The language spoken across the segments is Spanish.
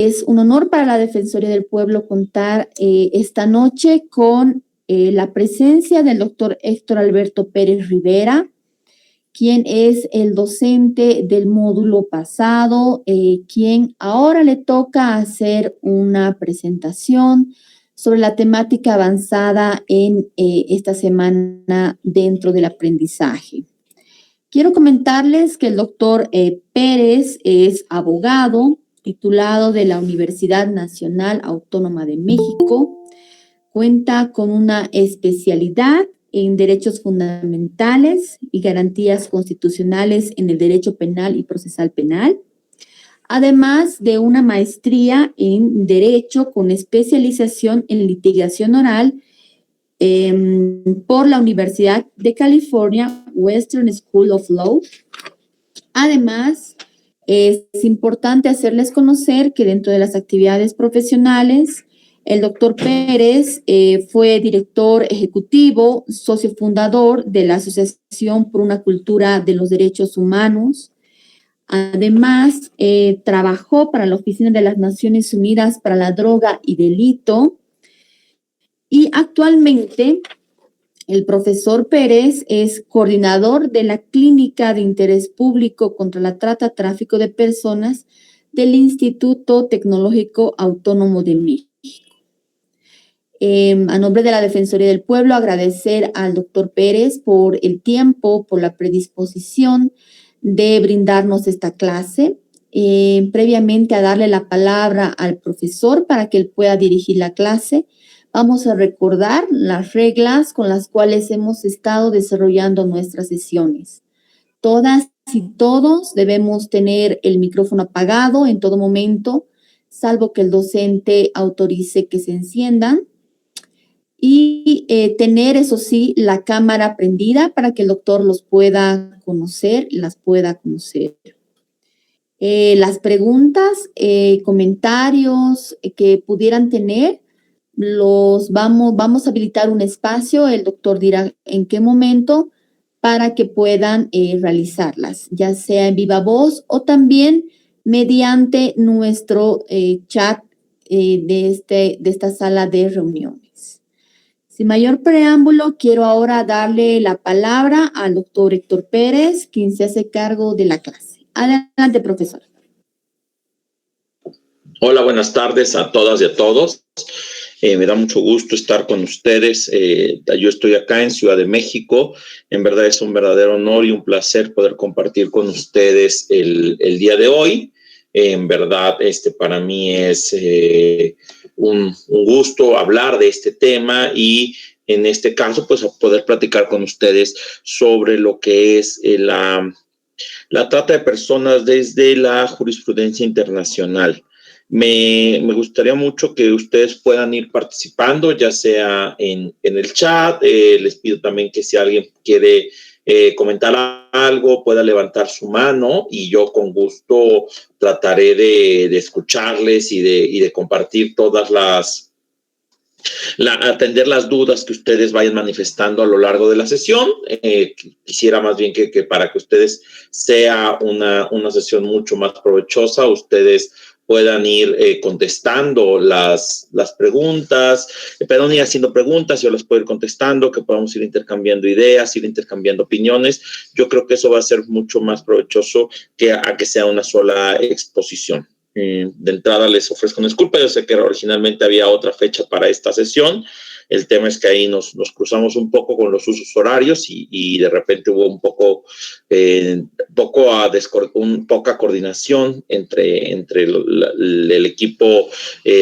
Es un honor para la Defensoría del Pueblo contar esta noche con la presencia del doctor Héctor Alberto Pérez Rivera, quien es el docente del módulo pasado, quien ahora le toca hacer una presentación sobre la temática avanzada en esta semana dentro del aprendizaje. Quiero comentarles que el doctor Pérez es abogado, titulado de la Universidad Nacional Autónoma de México, cuenta con una especialidad en derechos fundamentales y garantías constitucionales en el derecho penal y procesal penal, además de una maestría en derecho con especialización en litigación oral por la Universidad de California, Western School of Law. Además, es importante hacerles conocer que dentro de las actividades profesionales, el doctor Pérez fue director ejecutivo, socio fundador de la Asociación por una Cultura de los Derechos Humanos. Además, trabajó para la Oficina de las Naciones Unidas para la Droga y Delito. Y actualmente, el profesor Pérez es coordinador de la Clínica de Interés Público contra la Trata, Tráfico de Personas del Instituto Tecnológico Autónomo de México. A nombre de la Defensoría del Pueblo, agradecer al doctor Pérez por el tiempo, por la predisposición de brindarnos esta clase. Previamente a darle la palabra al profesor para que él pueda dirigir la clase, vamos a recordar las reglas con las cuales hemos estado desarrollando nuestras sesiones. Todas y todos debemos tener el micrófono apagado en todo momento, salvo que el docente autorice que se enciendan. Y tener, eso sí, la cámara prendida para que el doctor los pueda conocer, las pueda conocer. Las preguntas, comentarios que pudieran tener, vamos a habilitar un espacio, el doctor dirá en qué momento para que puedan realizarlas, ya sea en viva voz o también mediante nuestro chat de esta sala de reuniones. Sin mayor preámbulo, quiero ahora darle la palabra al doctor Héctor Pérez, quien se hace cargo de la clase. Adelante, profesor. Hola, buenas tardes a todas y a todos. Me da mucho gusto estar con ustedes. Yo estoy acá en Ciudad de México. En verdad es un verdadero honor y un placer poder compartir con ustedes el día de hoy. En verdad, para mí es un gusto hablar de este tema y en este caso, pues poder platicar con ustedes sobre lo que es la trata de personas desde la jurisprudencia internacional. Me gustaría mucho que ustedes puedan ir participando, ya sea en el chat. Les pido también que si alguien quiere comentar algo, pueda levantar su mano y yo con gusto trataré de escucharles y de compartir todas atender las dudas que ustedes vayan manifestando a lo largo de la sesión. Quisiera más bien que para que ustedes sea una sesión mucho más provechosa, ustedes puedan ir contestando las preguntas, pero no ir haciendo preguntas, yo las puedo ir contestando, que podamos ir intercambiando ideas, ir intercambiando opiniones. Yo creo que eso va a ser mucho más provechoso que a que sea una sola exposición. De entrada les ofrezco una disculpa, yo sé que originalmente había otra fecha para esta sesión. El tema es que ahí nos cruzamos un poco con los usos horarios y de repente hubo poca coordinación entre el equipo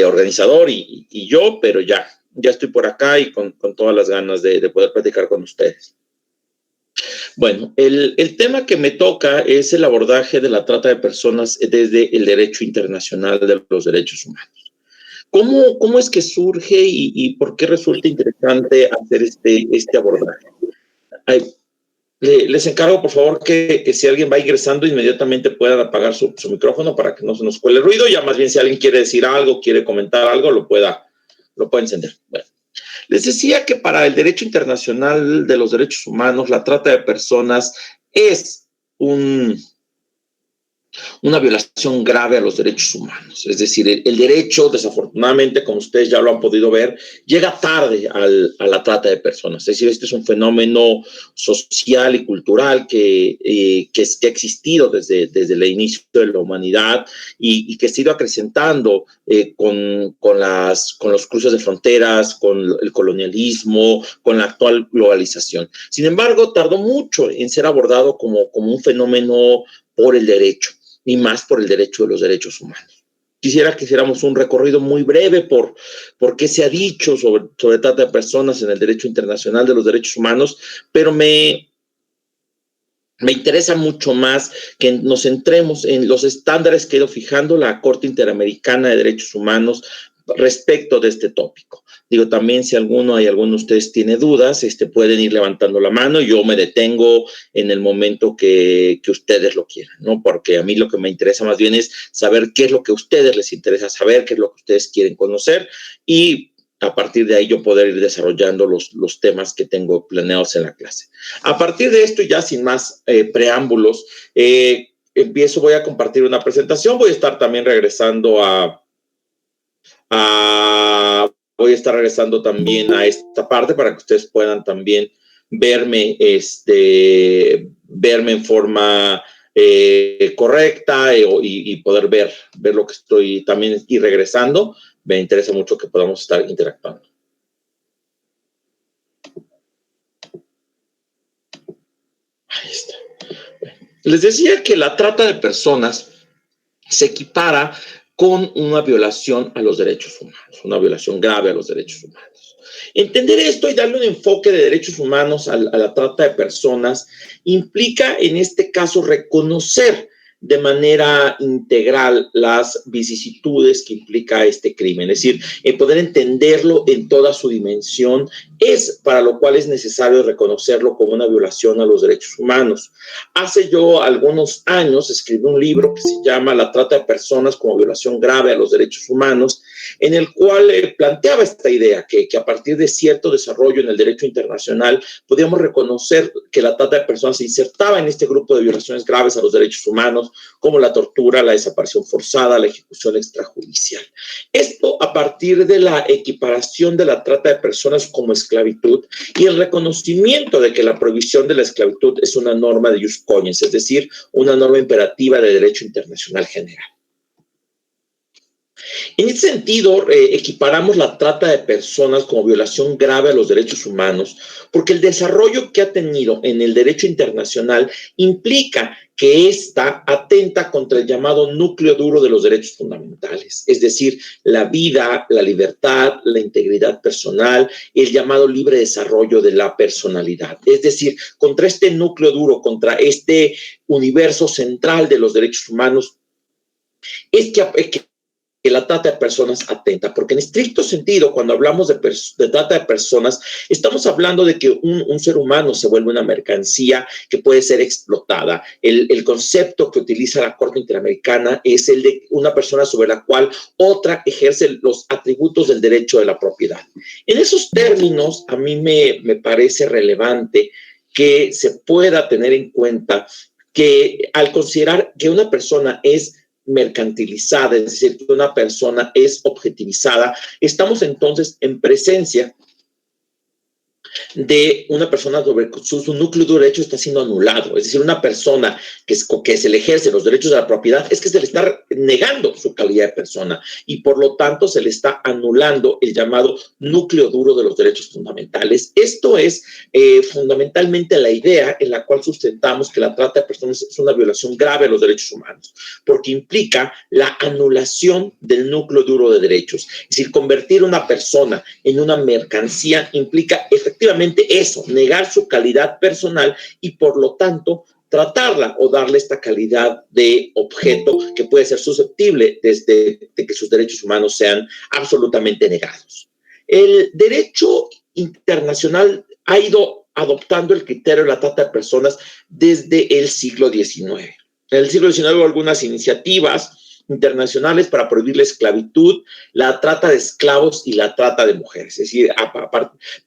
organizador y yo, pero ya estoy por acá y con todas las ganas de poder platicar con ustedes. Bueno, el tema que me toca es el abordaje de la trata de personas desde el derecho internacional de los derechos humanos. ¿Cómo es que surge y por qué resulta interesante hacer este abordaje? Les encargo, por favor, que si alguien va ingresando, inmediatamente puedan apagar su micrófono para que no se nos cuele el ruido. Ya más bien, si alguien quiere decir algo, quiere comentar algo, lo pueda encender. Bueno. Les decía que para el derecho internacional de los derechos humanos, la trata de personas es un una violación grave a los derechos humanos. Es decir, el derecho, desafortunadamente, como ustedes ya lo han podido ver, llega tarde a la trata de personas. Es decir, este es un fenómeno social y cultural que ha existido desde el inicio de la humanidad y que se ha ido acrecentando con los cruces de fronteras, con el colonialismo, con la actual globalización. Sin embargo, tardó mucho en ser abordado como un fenómeno por el derecho, ni más por el derecho de los derechos humanos. Quisiera que hiciéramos un recorrido muy breve por qué se ha dicho sobre trata de personas en el derecho internacional de los derechos humanos, pero me interesa mucho más que nos centremos en los estándares que ha ido fijando la Corte Interamericana de Derechos Humanos respecto de este tópico. Digo, también si alguno de ustedes tiene dudas, pueden ir levantando la mano y yo me detengo en el momento que ustedes lo quieran, ¿no? Porque a mí lo que me interesa más bien es saber qué es lo que a ustedes les interesa saber, qué es lo que ustedes quieren conocer y a partir de ahí yo poder ir desarrollando los temas que tengo planeados en la clase. A partir de esto, ya sin más preámbulos, voy a compartir una presentación, voy a estar también regresando voy a estar regresando también a esta parte para que ustedes puedan también verme en forma correcta y poder ver lo que estoy también y regresando. Me interesa mucho que podamos estar interactuando. Ahí está. Les decía que la trata de personas se equipara con una violación a los derechos humanos, una violación grave a los derechos humanos. Entender esto y darle un enfoque de derechos humanos a la trata de personas implica, en este caso, reconocer de manera integral las vicisitudes que implica este crimen. Es decir, poder entenderlo en toda su dimensión es para lo cual es necesario reconocerlo como una violación a los derechos humanos. Hace yo algunos años escribí un libro que se llama La trata de personas como violación grave a los derechos humanos, en el cual planteaba esta idea que a partir de cierto desarrollo en el derecho internacional podíamos reconocer que la trata de personas se insertaba en este grupo de violaciones graves a los derechos humanos, como la tortura, la desaparición forzada, la ejecución extrajudicial. Esto a partir de la equiparación de la trata de personas como esclavitud y el reconocimiento de que la prohibición de la esclavitud es una norma de ius cogens, es decir, una norma imperativa de derecho internacional general. En ese sentido, equiparamos la trata de personas como violación grave a los derechos humanos, porque el desarrollo que ha tenido en el derecho internacional implica que ésta atenta contra el llamado núcleo duro de los derechos fundamentales, es decir, la vida, la libertad, la integridad personal, el llamado libre desarrollo de la personalidad. Es decir, contra este núcleo duro, contra este universo central de los derechos humanos, es que la trata de personas atenta, porque en estricto sentido, cuando hablamos de trata de personas, estamos hablando de que un ser humano se vuelve una mercancía que puede ser explotada. El concepto que utiliza la Corte Interamericana es el de una persona sobre la cual otra ejerce los atributos del derecho de la propiedad. En esos términos, a mí me parece relevante que se pueda tener en cuenta que al considerar que una persona es mercantilizada, es decir, que una persona es objetivizada, estamos entonces en presencia de una persona sobre su núcleo de derecho está siendo anulado. Es decir, una persona que se le ejerce los derechos de la propiedad es que se le está negando su calidad de persona y por lo tanto se le está anulando el llamado núcleo duro de los derechos fundamentales. Esto es fundamentalmente la idea en la cual sustentamos que la trata de personas es una violación grave a los derechos humanos, porque implica la anulación del núcleo duro de derechos. Es decir, convertir a una persona en una mercancía implica efectivamente eso, negar su calidad personal y por lo tanto tratarla o darle esta calidad de objeto que puede ser susceptible de que sus derechos humanos sean absolutamente negados. El derecho internacional ha ido adoptando el criterio de la trata de personas desde el siglo XIX. En el siglo XIX hubo algunas iniciativas internacionales para prohibir la esclavitud, la trata de esclavos y la trata de mujeres. Es decir,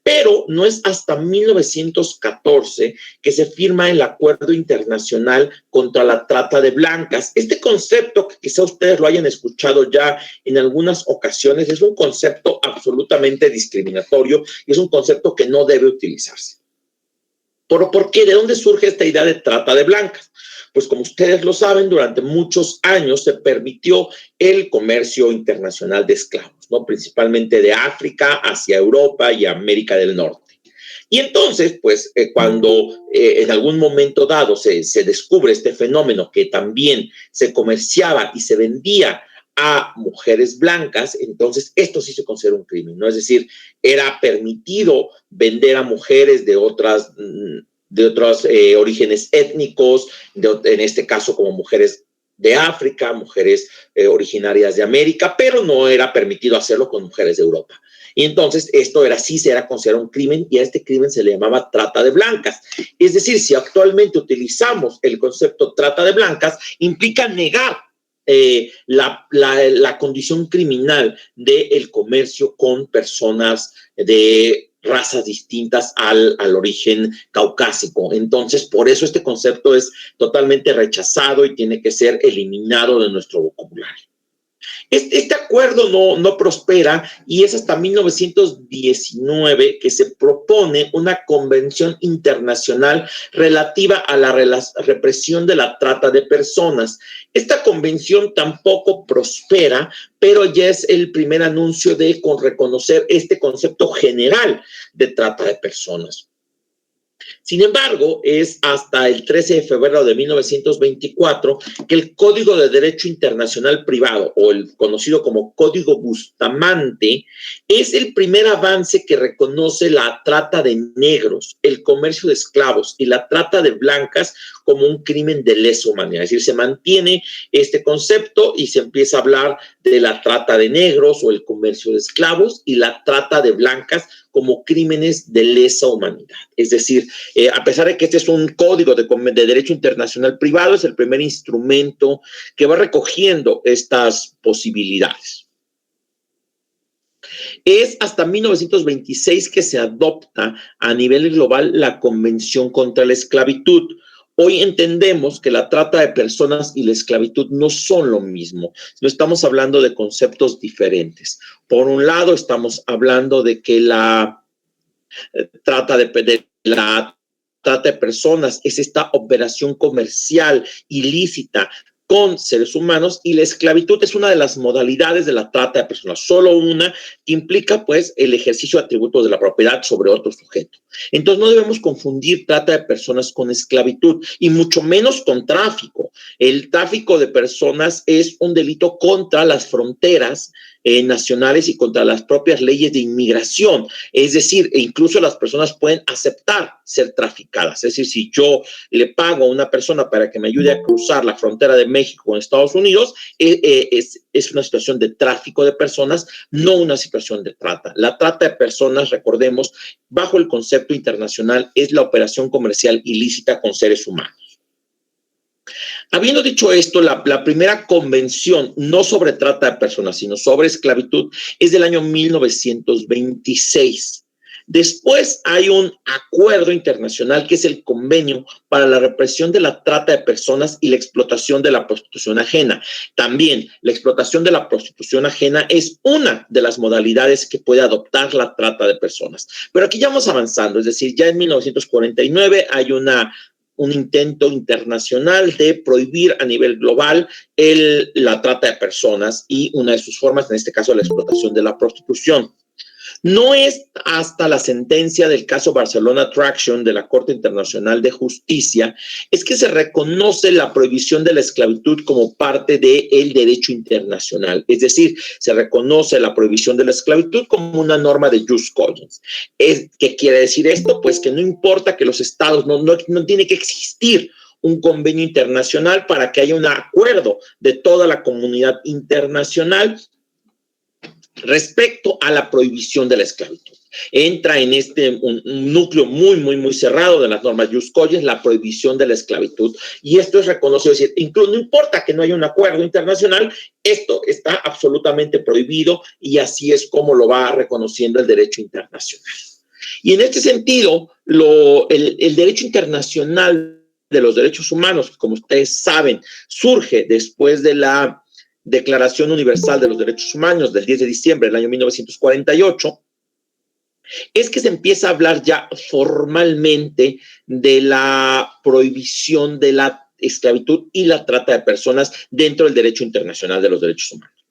pero no es hasta 1914 que se firma el Acuerdo Internacional contra la Trata de Blancas. Este concepto, que quizá ustedes lo hayan escuchado ya en algunas ocasiones, es un concepto absolutamente discriminatorio y es un concepto que no debe utilizarse. ¿Por qué? ¿De dónde surge esta idea de trata de blancas? Pues como ustedes lo saben, durante muchos años se permitió el comercio internacional de esclavos, ¿no? Principalmente de África hacia Europa y América del Norte. Y entonces, pues, cuando en algún momento dado se descubre este fenómeno que también se comerciaba y se vendía a mujeres blancas, entonces esto sí se considera un crimen, ¿no? Es decir, era permitido vender a mujeres de otros orígenes étnicos, en este caso como mujeres de África, mujeres originarias de América, pero no era permitido hacerlo con mujeres de Europa. Y entonces esto sí se era considerado un crimen y a este crimen se le llamaba trata de blancas. Es decir, si actualmente utilizamos el concepto trata de blancas, implica negar la condición criminal del comercio con personas de razas distintas al origen caucásico. Entonces, por eso este concepto es totalmente rechazado y tiene que ser eliminado de nuestro vocabulario. Este acuerdo no prospera y es hasta 1919 que se propone una convención internacional relativa a la represión de la trata de personas. Esta convención tampoco prospera, pero ya es el primer anuncio de reconocer este concepto general de trata de personas. Sin embargo, es hasta el 13 de febrero de 1924 que el Código de Derecho Internacional Privado, o el conocido como Código Bustamante, es el primer avance que reconoce la trata de negros, el comercio de esclavos y la trata de blancas como un crimen de lesa humanidad. Es decir, se mantiene este concepto y se empieza a hablar de la trata de negros o el comercio de esclavos y la trata de blancas como crímenes de lesa humanidad. Es decir, a pesar de que este es un código de derecho internacional privado, es el primer instrumento que va recogiendo estas posibilidades. Es hasta 1926 que se adopta a nivel global la Convención contra la Esclavitud. Hoy entendemos que la trata de personas y la esclavitud no son lo mismo. No estamos hablando de conceptos diferentes. Por un lado, estamos hablando de que la trata de personas es esta operación comercial ilícita con seres humanos y la esclavitud es una de las modalidades de la trata de personas, solo una que implica pues el ejercicio de atributos de la propiedad sobre otro sujeto. Entonces no debemos confundir trata de personas con esclavitud y mucho menos con tráfico. El tráfico de personas es un delito contra las fronteras nacionales y contra las propias leyes de inmigración. Es decir, incluso las personas pueden aceptar ser traficadas. Es decir, si yo le pago a una persona para que me ayude a cruzar la frontera de México con Estados Unidos, es una situación de tráfico de personas, no una situación de trata. La trata de personas, recordemos, bajo el concepto internacional, es la operación comercial ilícita con seres humanos. Habiendo dicho esto, la primera convención, no sobre trata de personas, sino sobre esclavitud, es del año 1926. Después hay un acuerdo internacional que es el Convenio para la Represión de la Trata de Personas y la Explotación de la Prostitución Ajena. También la explotación de la prostitución ajena es una de las modalidades que puede adoptar la trata de personas. Pero aquí ya vamos avanzando, es decir, ya en 1949 hay un intento internacional de prohibir a nivel global la trata de personas y una de sus formas, en este caso, la explotación de la prostitución. No es hasta la sentencia del caso Barcelona Traction de la Corte Internacional de Justicia, es que se reconoce la prohibición de la esclavitud como parte del derecho internacional. Es decir, se reconoce la prohibición de la esclavitud como una norma de jus cogens. ¿Qué quiere decir esto? Pues que no importa que los estados, no tiene que existir un convenio internacional para que haya un acuerdo de toda la comunidad internacional Respecto a la prohibición de la esclavitud, entra en un núcleo muy cerrado de las normas Ius Cogens, la prohibición de la esclavitud, y esto es reconocido, es decir, incluso no importa que no haya un acuerdo internacional, esto está absolutamente prohibido, y así es como lo va reconociendo el derecho internacional. Y en este sentido, el derecho internacional de los derechos humanos, como ustedes saben, surge después de la Declaración Universal de los Derechos Humanos del 10 de diciembre del año 1948, es que se empieza a hablar ya formalmente de la prohibición de la esclavitud y la trata de personas dentro del derecho internacional de los derechos humanos.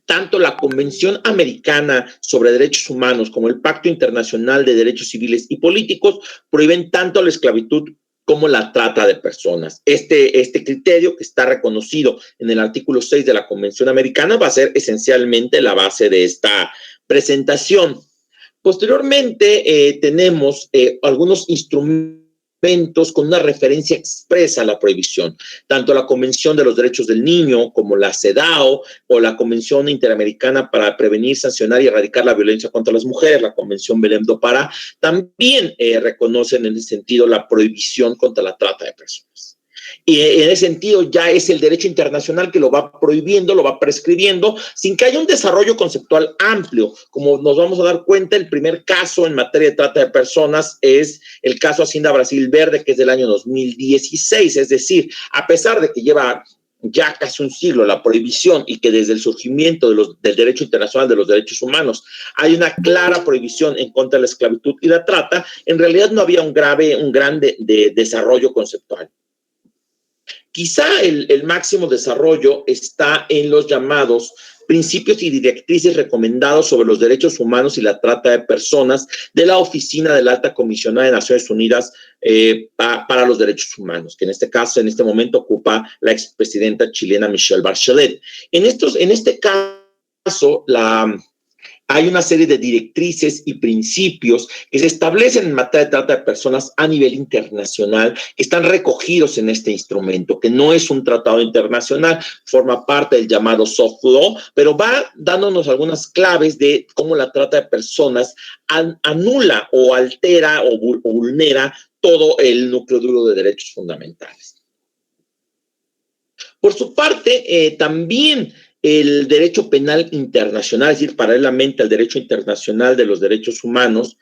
Tanto la Convención Americana sobre Derechos Humanos como el Pacto Internacional de Derechos Civiles y Políticos prohíben tanto la esclavitud como la trata de personas. Este criterio, que está reconocido en el artículo 6 de la Convención Americana, va a ser esencialmente la base de esta presentación. Posteriormente, tenemos algunos instrumentos con una referencia expresa a la prohibición, tanto la Convención de los Derechos del Niño como la CEDAW o la Convención Interamericana para Prevenir, Sancionar y Erradicar la Violencia contra las Mujeres, la Convención Belém do Pará, también reconocen en ese sentido la prohibición contra la trata de personas. Y en ese sentido ya es el derecho internacional que lo va prohibiendo, lo va prescribiendo, sin que haya un desarrollo conceptual amplio. Como nos vamos a dar cuenta, el primer caso en materia de trata de personas es el caso Hacienda Brasil Verde, que es del año 2016. Es decir, a pesar de que lleva ya casi un siglo la prohibición y que desde el surgimiento del derecho internacional de los derechos humanos hay una clara prohibición en contra de la esclavitud y la trata, en realidad no había un gran desarrollo conceptual. Quizá el máximo desarrollo está en los llamados principios y directrices recomendados sobre los derechos humanos y la trata de personas de la Oficina de la Alta Comisionada de Naciones Unidas para los Derechos Humanos, que en este caso, en este momento, ocupa la expresidenta chilena Michelle Bachelet. En este caso, hay una serie de directrices y principios que se establecen en materia de trata de personas a nivel internacional, que están recogidos en este instrumento, que no es un tratado internacional, forma parte del llamado soft law, pero va dándonos algunas claves de cómo la trata de personas anula o altera o vulnera todo el núcleo duro de derechos fundamentales. Por su parte, también el derecho penal internacional, es decir, paralelamente al derecho internacional de los derechos humanos,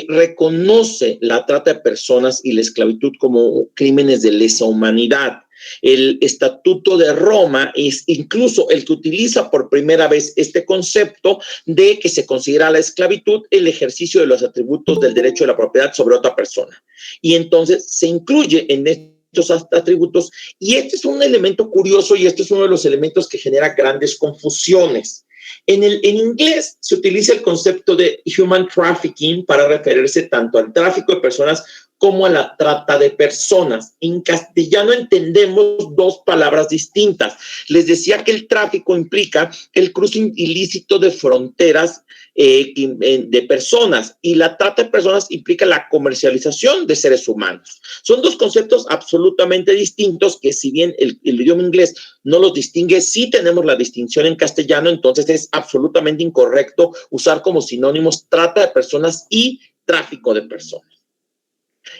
reconoce la trata de personas y la esclavitud como crímenes de lesa humanidad. El Estatuto de Roma es incluso el que utiliza por primera vez este concepto de que se considera la esclavitud el ejercicio de los atributos del derecho de la propiedad sobre otra persona. Y entonces se incluye en estos atributos, y este es un elemento curioso y este es uno de los elementos que genera grandes confusiones. En inglés se utiliza el concepto de human trafficking para referirse tanto al tráfico de personas como a la trata de personas. En castellano entendemos dos palabras distintas. Les decía que el tráfico implica el cruce ilícito de fronteras de personas, y la trata de personas implica la comercialización de seres humanos. Son dos conceptos absolutamente distintos que, si bien el idioma inglés no los distingue, sí tenemos la distinción en castellano. Entonces es absolutamente incorrecto usar como sinónimos trata de personas y tráfico de personas.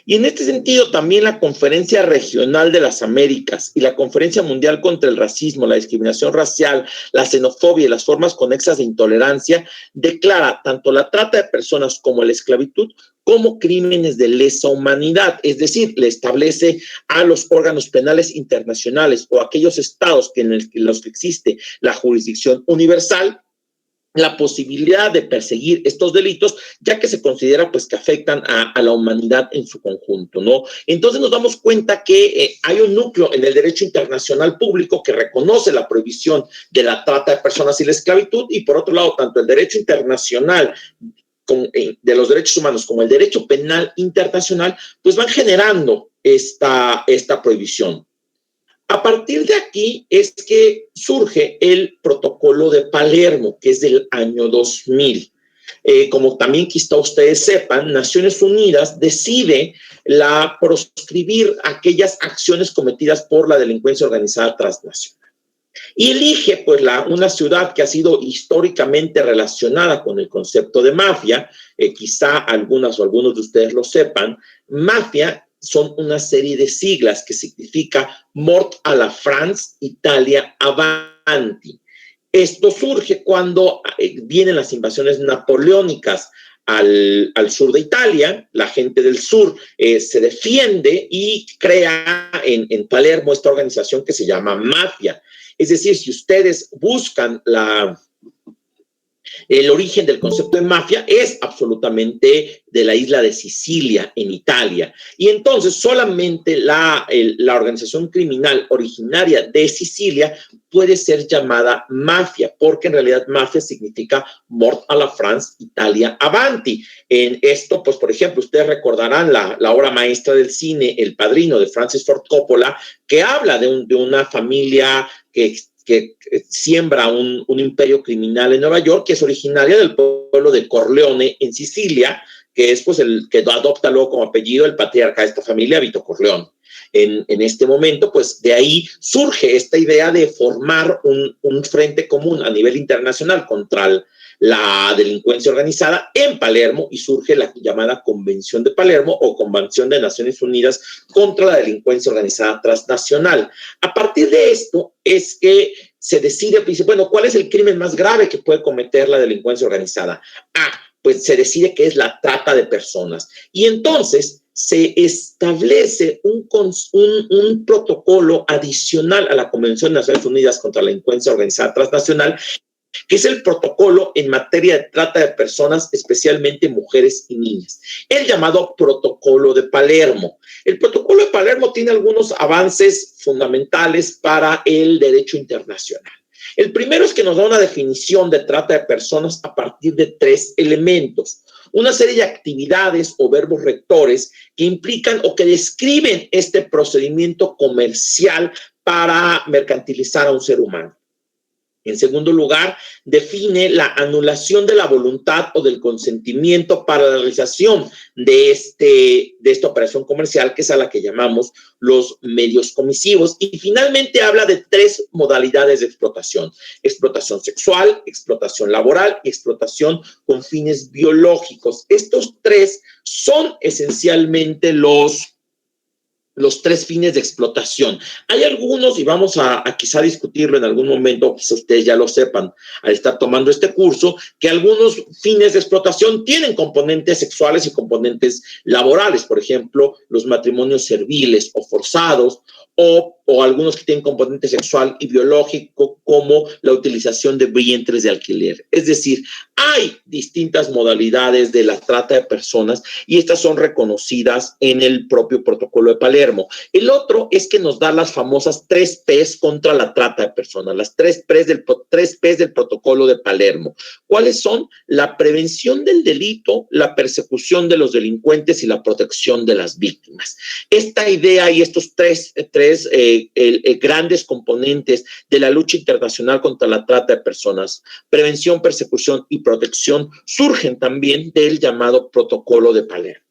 Y en este sentido, también la Conferencia Regional de las Américas y la Conferencia Mundial contra el Racismo, la Discriminación Racial, la Xenofobia y las formas conexas de intolerancia declara tanto la trata de personas como la esclavitud como crímenes de lesa humanidad. Es decir, le establece a los órganos penales internacionales o a aquellos estados en los que existe la jurisdicción universal la posibilidad de perseguir estos delitos, ya que se considera pues que afectan a la humanidad en su conjunto, ¿no? Entonces nos damos cuenta que hay un núcleo en el derecho internacional público que reconoce la prohibición de la trata de personas y la esclavitud, y por otro lado, tanto el derecho internacional de los derechos humanos como el derecho penal internacional, pues van generando esta prohibición. A partir de aquí es que surge el Protocolo de Palermo, que es del año 2000. Como también quizá ustedes sepan, Naciones Unidas decide proscribir aquellas acciones cometidas por la delincuencia organizada transnacional. Y elige pues una ciudad que ha sido históricamente relacionada con el concepto de mafia, quizá algunas o algunos de ustedes lo sepan. Mafia son una serie de siglas que significa Mort à la France, Italia Avanti. Esto surge cuando vienen las invasiones napoleónicas al sur de Italia. La gente del sur se defiende y crea en Palermo esta organización que se llama Mafia. Es decir, si ustedes buscan el origen del concepto de mafia, es absolutamente de la isla de Sicilia, en Italia. Y entonces solamente la organización criminal originaria de Sicilia puede ser llamada mafia, porque en realidad mafia significa Mort à la France, Italia Avanti. En esto, pues por ejemplo, ustedes recordarán la obra maestra del cine, El Padrino, de Francis Ford Coppola, que habla de una familia que siembra un imperio criminal en Nueva York, que es originaria del pueblo de Corleone en Sicilia, que es pues el que adopta luego como apellido el patriarca de esta familia, Vito Corleone. En este momento, pues de ahí surge esta idea de formar un frente común a nivel internacional contra la delincuencia organizada en Palermo, y surge la llamada Convención de Palermo o Convención de Naciones Unidas contra la Delincuencia Organizada Transnacional. A partir de esto es que se decide, dice, bueno, ¿cuál es el crimen más grave que puede cometer la delincuencia organizada? Pues se decide que es la trata de personas. Y entonces se establece un protocolo adicional a la Convención de Naciones Unidas contra la Delincuencia Organizada Transnacional, que es el protocolo en materia de trata de personas, especialmente mujeres y niñas, el llamado Protocolo de Palermo. El Protocolo de Palermo tiene algunos avances fundamentales para el derecho internacional. El primero es que nos da una definición de trata de personas a partir de 3 elementos. Una serie de actividades o verbos rectores que implican o que describen este procedimiento comercial para mercantilizar a un ser humano. En segundo lugar, define la anulación de la voluntad o del consentimiento para la realización de esta operación comercial, que es a la que llamamos los medios comisivos. Y finalmente habla de 3 modalidades de explotación: explotación sexual, explotación laboral y explotación con fines biológicos. Estos 3 son esencialmente los 3 fines de explotación. Hay algunos, y vamos a quizá discutirlo en algún momento, quizá ustedes ya lo sepan al estar tomando este curso, que algunos fines de explotación tienen componentes sexuales y componentes laborales. Por ejemplo, los matrimonios serviles o forzados, o algunos que tienen componente sexual y biológico, como la utilización de vientres de alquiler. Es decir, hay distintas modalidades de la trata de personas, y estas son reconocidas en el propio Protocolo de Palermo. El otro es que nos da las famosas 3 P's contra la trata de personas, las 3 P's del Protocolo de Palermo. ¿Cuáles son? La prevención del delito, la persecución de los delincuentes y la protección de las víctimas. Esta idea y estos tres grandes componentes de la lucha internacional contra la trata de personas, prevención, persecución y protección, surgen también del llamado Protocolo de Palermo.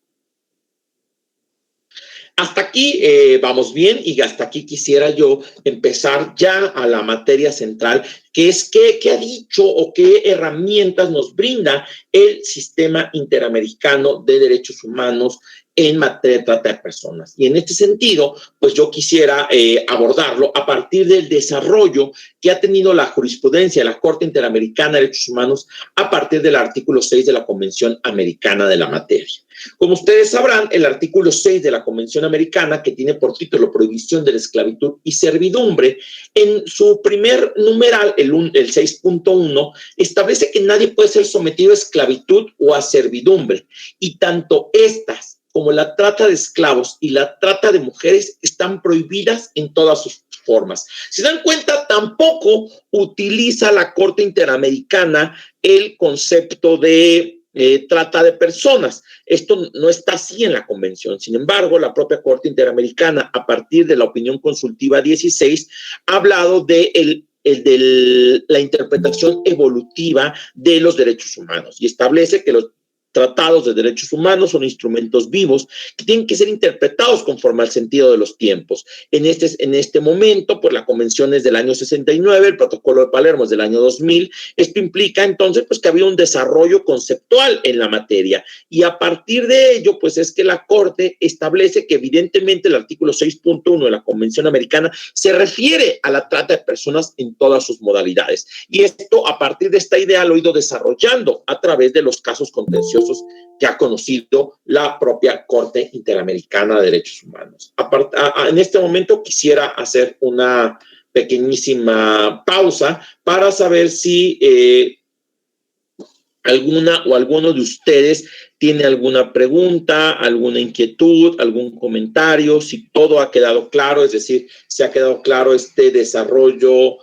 Hasta aquí vamos bien, y hasta aquí quisiera yo empezar ya a la materia central, que es qué ha dicho o qué herramientas nos brinda el sistema interamericano de derechos humanos en materia de trata de personas. Y en este sentido, pues yo quisiera abordarlo a partir del desarrollo que ha tenido la jurisprudencia de la Corte Interamericana de Derechos Humanos a partir del artículo 6 de la Convención Americana de la materia. Como ustedes sabrán, el artículo 6 de la Convención Americana, que tiene por título Prohibición de la Esclavitud y Servidumbre, en su primer numeral, el 6.1, establece que nadie puede ser sometido a esclavitud o a servidumbre, y tanto estas como la trata de esclavos y la trata de mujeres están prohibidas en todas sus formas. Si se dan cuenta, tampoco utiliza la Corte Interamericana el concepto de trata de personas. Esto no está así en la convención. Sin embargo, la propia Corte Interamericana, a partir de la opinión consultiva 16, ha hablado de la interpretación evolutiva de los derechos humanos, y establece que tratados de derechos humanos son instrumentos vivos que tienen que ser interpretados conforme al sentido de los tiempos. En este momento, pues la convención es del año 69, el protocolo de Palermo es del año 2000. Esto implica entonces pues que había un desarrollo conceptual en la materia y a partir de ello pues es que la Corte establece que evidentemente el artículo 6.1 de la Convención Americana se refiere a la trata de personas en todas sus modalidades. Y esto, a partir de esta idea, lo ha ido desarrollando a través de los casos contenciosos que ha conocido la propia Corte Interamericana de Derechos Humanos. En este momento quisiera hacer una pequeñísima pausa para saber si alguna o alguno de ustedes tiene alguna pregunta, alguna inquietud, algún comentario, si todo ha quedado claro, es decir, si ha quedado claro este desarrollo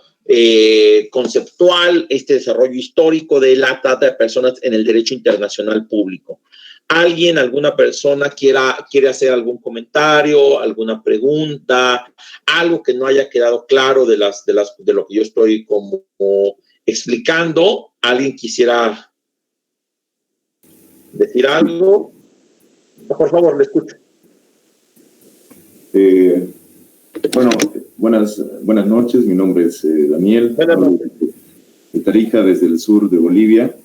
conceptual, este desarrollo histórico de la trata de personas en el derecho internacional público. ¿Alguien, alguna persona quiere hacer algún comentario, alguna pregunta, algo que no haya quedado claro de lo que yo estoy como explicando? ¿Alguien quisiera decir algo? Por favor, le escucho. Bueno, buenas noches. Mi nombre es Daniel. De Tarija, desde el sur de Bolivia.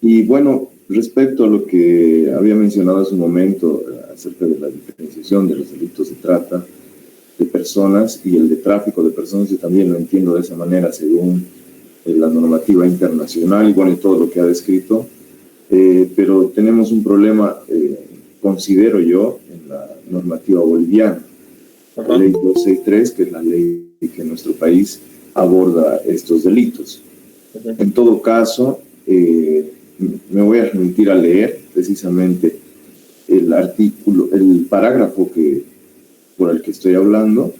Y bueno, respecto a lo que había mencionado hace un momento acerca de la diferenciación de los delitos de trata de personas y el de tráfico de personas, yo también lo entiendo de esa manera según la normativa internacional y bueno, y todo lo que ha descrito. Pero tenemos un problema, considero yo, en la normativa boliviana. La ley 263, que es la ley que en nuestro país aborda estos delitos. En todo caso, me voy a remitir a leer precisamente el parágrafo por el que estoy hablando,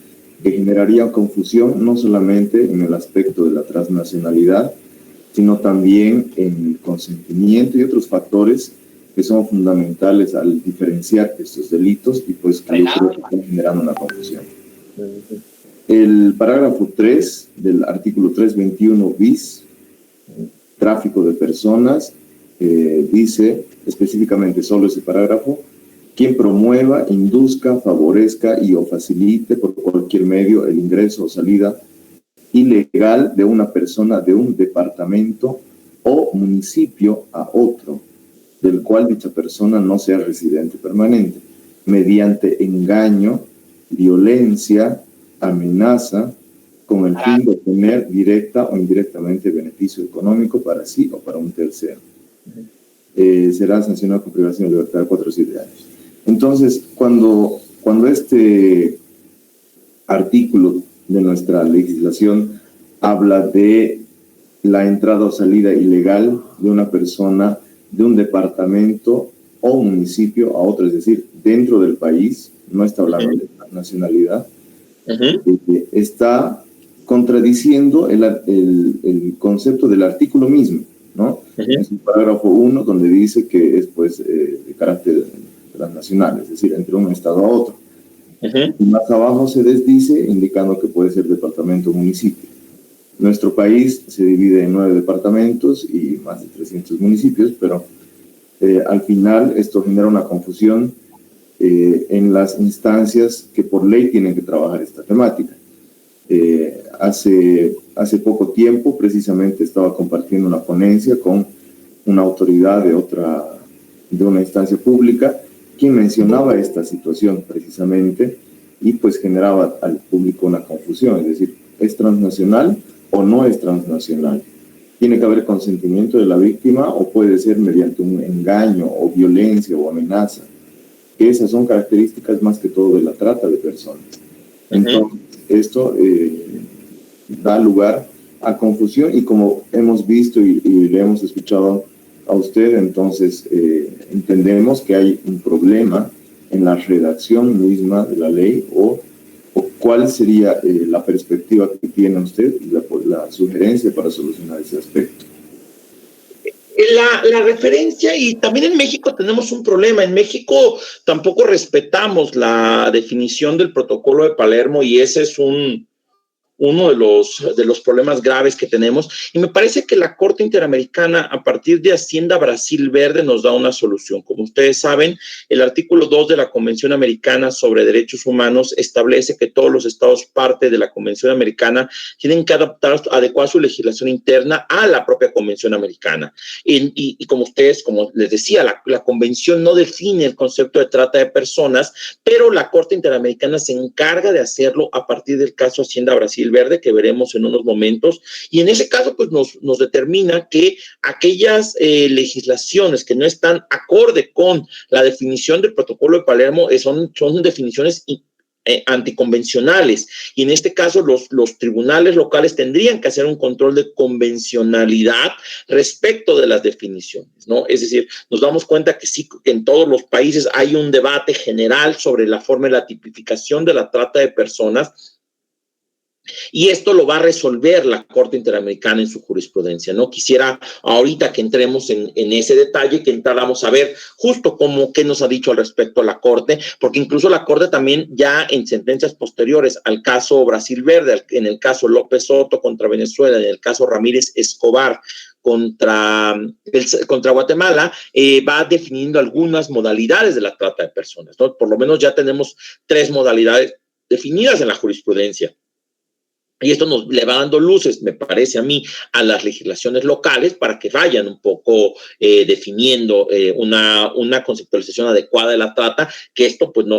que generaría confusión no solamente en el aspecto de la transnacionalidad, sino también en el consentimiento y otros factores que son fundamentales al diferenciar estos delitos y pues que yo creo que están generando una confusión. El parágrafo 3 del artículo 321 bis, tráfico de personas, dice específicamente solo ese parágrafo: quien promueva, induzca, favorezca y o facilite por cualquier medio el ingreso o salida ilegal de una persona de un departamento o municipio a otro, del cual dicha persona no sea residente permanente, mediante engaño, violencia, amenaza, con el fin de obtener directa o indirectamente beneficio económico para sí o para un tercero. Será sancionado con privación de libertad de 4 o 7 años. Entonces, cuando este artículo de nuestra legislación habla de la entrada o salida ilegal de una persona de un departamento o municipio a otro, es decir, dentro del país, no está hablando de nacionalidad, está contradiciendo el concepto del artículo mismo, ¿no? En su parágrafo 1, donde dice que es pues, de carácter transnacional, es decir, entre un estado a otro. Y más abajo se desdice indicando que puede ser departamento o municipio. Nuestro país se divide en 9 departamentos y más de 300 municipios, pero al final esto genera una confusión en las instancias que por ley tienen que trabajar esta temática. Hace poco tiempo precisamente estaba compartiendo una ponencia con una autoridad de una instancia pública quien mencionaba esta situación precisamente y pues generaba al público una confusión, es decir, ¿es transnacional o no es transnacional? ¿Tiene que haber consentimiento de la víctima o puede ser mediante un engaño o violencia o amenaza? Que esas son características más que todo de la trata de personas. Entonces, esto da lugar a confusión y como hemos visto y le hemos escuchado a usted, entonces entendemos que hay un problema en la redacción misma de la ley o cuál sería la perspectiva que tiene usted y la sugerencia para solucionar ese aspecto. La referencia, y también en México tenemos un problema. En México tampoco respetamos la definición del protocolo de Palermo y ese es un uno de los problemas graves que tenemos, y me parece que la Corte Interamericana, a partir de Hacienda Brasil Verde, nos da una solución. Como ustedes saben, el artículo 2 de la Convención Americana sobre Derechos Humanos establece que todos los estados parte de la Convención Americana tienen que adecuar su legislación interna a la propia Convención Americana. Y como ustedes, como les decía, la Convención no define el concepto de trata de personas, pero la Corte Interamericana se encarga de hacerlo a partir del caso Hacienda Brasil Verde, que veremos en unos momentos, y en ese caso pues nos determina que aquellas legislaciones que no están acorde con la definición del Protocolo de Palermo son definiciones anticonvencionales, y en este caso los tribunales locales tendrían que hacer un control de convencionalidad respecto de las definiciones, ¿no? Es decir, nos damos cuenta que sí, que en todos los países hay un debate general sobre la forma de la tipificación de la trata de personas, y esto lo va a resolver la Corte Interamericana en su jurisprudencia. No quisiera ahorita que entremos en ese detalle, que entráramos a ver justo qué nos ha dicho al respecto a la Corte, porque incluso la Corte también ya en sentencias posteriores al caso Brasil Verde, en el caso López Soto contra Venezuela, en el caso Ramírez Escobar contra Guatemala, va definiendo algunas modalidades de la trata de personas, ¿no? Por lo menos ya tenemos 3 modalidades definidas en la jurisprudencia. Y esto le va dando luces, me parece a mí, a las legislaciones locales para que vayan un poco definiendo una conceptualización adecuada de la trata, que esto pues no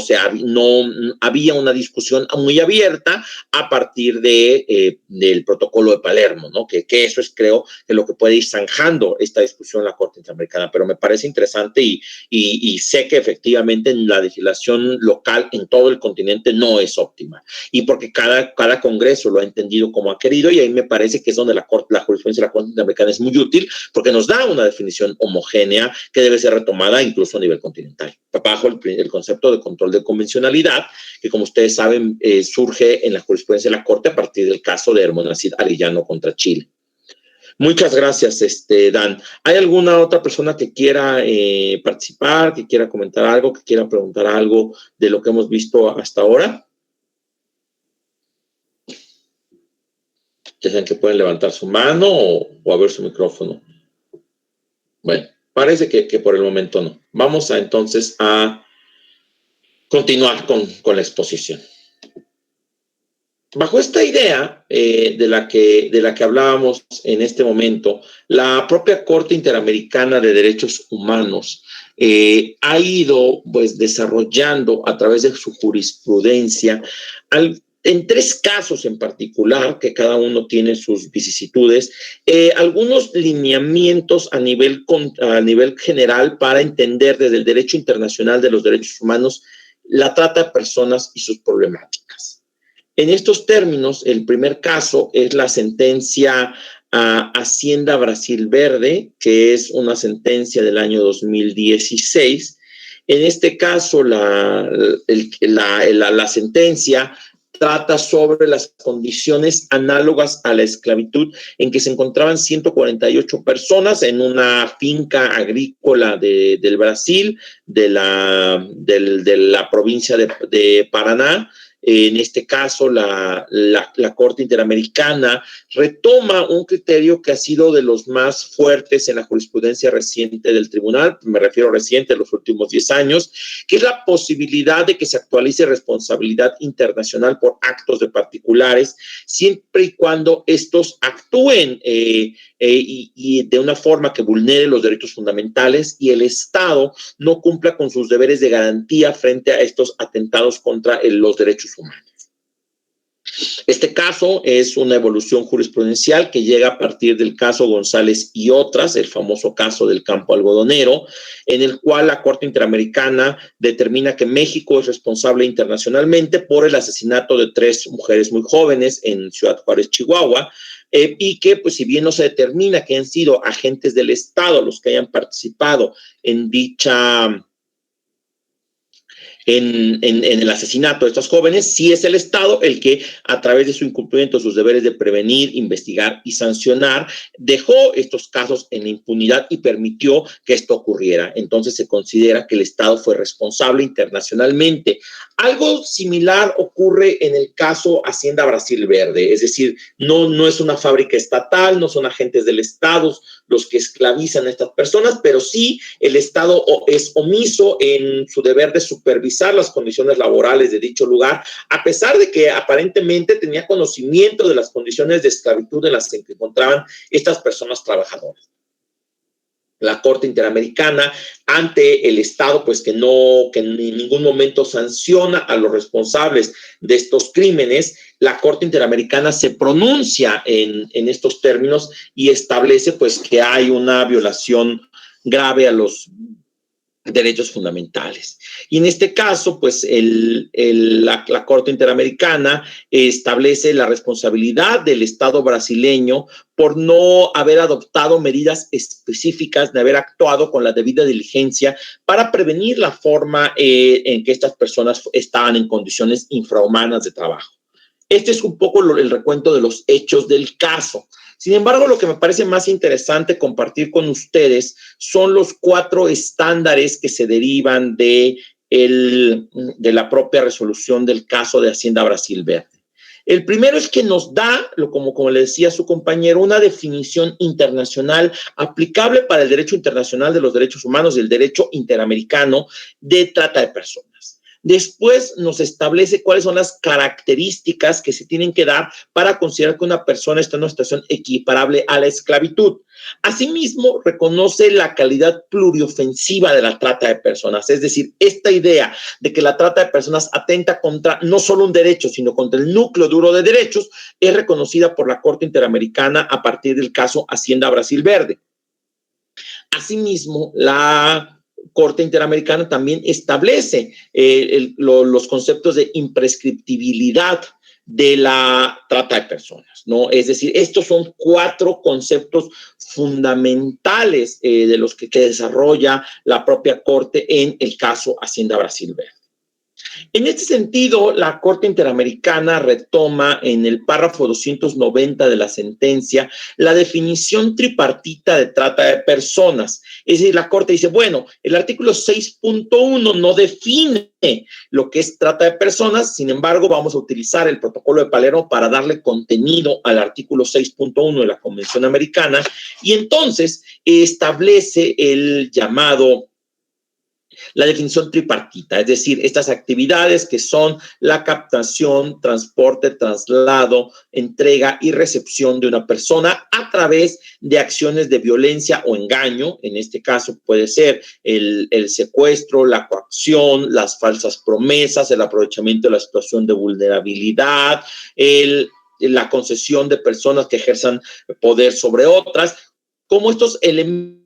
había una discusión muy abierta a partir del Protocolo de Palermo, ¿no? Que eso es, creo, que lo que puede ir zanjando esta discusión en la Corte Interamericana, pero me parece interesante y sé que efectivamente en la legislación local en todo el continente no es óptima, y porque cada congreso lo ha entendido como ha querido, y ahí me parece que es donde la jurisprudencia de la Corte Interamericana es muy útil, porque nos da una definición homogénea que debe ser retomada incluso a nivel continental, bajo el concepto de control de convencionalidad, que como ustedes saben surge en la jurisprudencia de la Corte a partir del caso de Hermonacid Arellano contra Chile. Muchas gracias, Dan. ¿Hay alguna otra persona que quiera participar, que quiera comentar algo, que quiera preguntar algo de lo que hemos visto hasta ahora? Ya saben que pueden levantar su mano o abrir su micrófono. Bueno, parece que por el momento no. Vamos entonces a continuar con la exposición. Bajo esta idea de la que hablábamos en este momento, la propia Corte Interamericana de Derechos Humanos ha ido pues desarrollando a través de su jurisprudencia en 3 casos en particular, que cada uno tiene sus vicisitudes, algunos lineamientos a nivel general para entender desde el derecho internacional de los derechos humanos la trata de personas y sus problemáticas. En estos términos, el primer caso es la sentencia a Hacienda Brasil Verde, que es una sentencia del año 2016. En este caso, la sentencia trata sobre las condiciones análogas a la esclavitud en que se encontraban 148 personas en una finca agrícola del Brasil, de la provincia de Paraná. En este caso, la Corte Interamericana retoma un criterio que ha sido de los más fuertes en la jurisprudencia reciente del tribunal, me refiero reciente, en los últimos 10 años, que es la posibilidad de que se actualice responsabilidad internacional por actos de particulares, siempre y cuando estos actúen y de una forma que vulnere los derechos fundamentales y el Estado no cumpla con sus deberes de garantía frente a estos atentados contra los derechos humanos. Este caso es una evolución jurisprudencial que llega a partir del caso González y otras, el famoso caso del campo algodonero, en el cual la Corte Interamericana determina que México es responsable internacionalmente por el asesinato de 3 mujeres muy jóvenes en Ciudad Juárez, Chihuahua, y que, pues, si bien no se determina que han sido agentes del Estado los que hayan participado en dicha en el asesinato de estos jóvenes, sí es el Estado el que, a través de su incumplimiento de sus deberes de prevenir, investigar y sancionar, dejó estos casos en la impunidad y permitió que esto ocurriera. Entonces se considera que el Estado fue responsable internacionalmente. Algo similar ocurre en el caso Hacienda Brasil Verde, es decir, no es una fábrica estatal, no son agentes del Estado los que esclavizan a estas personas, pero sí el Estado es omiso en su deber de supervisar las condiciones laborales de dicho lugar, a pesar de que aparentemente tenía conocimiento de las condiciones de esclavitud en las que se encontraban estas personas trabajadoras. La Corte Interamericana ante el Estado, pues que en ningún momento sanciona a los responsables de estos crímenes, la Corte Interamericana se pronuncia en estos términos y establece pues que hay una violación grave a los derechos fundamentales. Y en este caso, pues la Corte Interamericana establece la responsabilidad del Estado brasileño por no haber adoptado medidas específicas, de haber actuado con la debida diligencia para prevenir la forma en que estas personas estaban en condiciones infrahumanas de trabajo. Este es un poco el recuento de los hechos del caso. Sin embargo, lo que me parece más interesante compartir con ustedes son los 4 estándares que se derivan de la propia resolución del caso de Hacienda Brasil Verde. El primero es que nos da, como le decía su compañero, una definición internacional aplicable para el derecho internacional de los derechos humanos y el derecho interamericano de trata de personas. Después nos establece cuáles son las características que se tienen que dar para considerar que una persona está en una situación equiparable a la esclavitud. Asimismo, reconoce la calidad pluriofensiva de la trata de personas, es decir, esta idea de que la trata de personas atenta contra no solo un derecho, sino contra el núcleo duro de derechos, es reconocida por la Corte Interamericana a partir del caso Hacienda Brasil Verde. Asimismo, la Corte Interamericana también establece los conceptos de imprescriptibilidad de la trata de personas, ¿no? Es decir, estos son 4 conceptos fundamentales de los que desarrolla la propia Corte en el caso Hacienda Brasil Verde. En este sentido, la Corte Interamericana retoma en el párrafo 290 de la sentencia la definición tripartita de trata de personas. Es decir, la Corte dice, bueno, el artículo 6.1 no define lo que es trata de personas, sin embargo, vamos a utilizar el protocolo de Palermo para darle contenido al artículo 6.1 de la Convención Americana y entonces establece la definición tripartita, es decir, estas actividades que son la captación, transporte, traslado, entrega y recepción de una persona a través de acciones de violencia o engaño. En este caso puede ser el secuestro, la coacción, las falsas promesas, el aprovechamiento de la situación de vulnerabilidad, la concesión de personas que ejerzan poder sobre otras, como estos elementos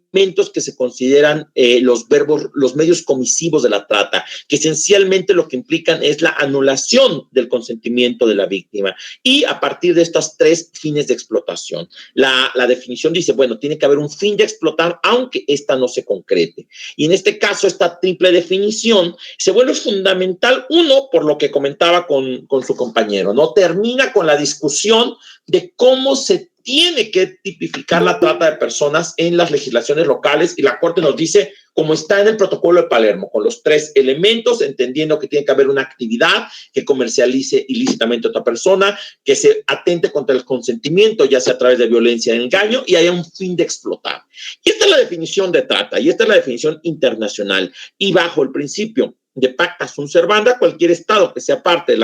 que se consideran los medios comisivos de la trata, que esencialmente lo que implican es la anulación del consentimiento de la víctima y a partir de estas 3 fines de explotación. La definición dice, bueno, tiene que haber un fin de explotar aunque esta no se concrete. Y en este caso, esta triple definición se vuelve fundamental, uno, por lo que comentaba con su compañero, ¿no? Termina con la discusión de cómo se tiene que tipificar la trata de personas en las legislaciones locales y la Corte nos dice, como está en el protocolo de Palermo, con los 3 elementos, entendiendo que tiene que haber una actividad que comercialice ilícitamente a otra persona, que se atente contra el consentimiento, ya sea a través de violencia y engaño, y haya un fin de explotar. Y esta es la definición de trata, y esta es la definición internacional. Y bajo el principio de pacta sunt servanda, cualquier Estado que sea parte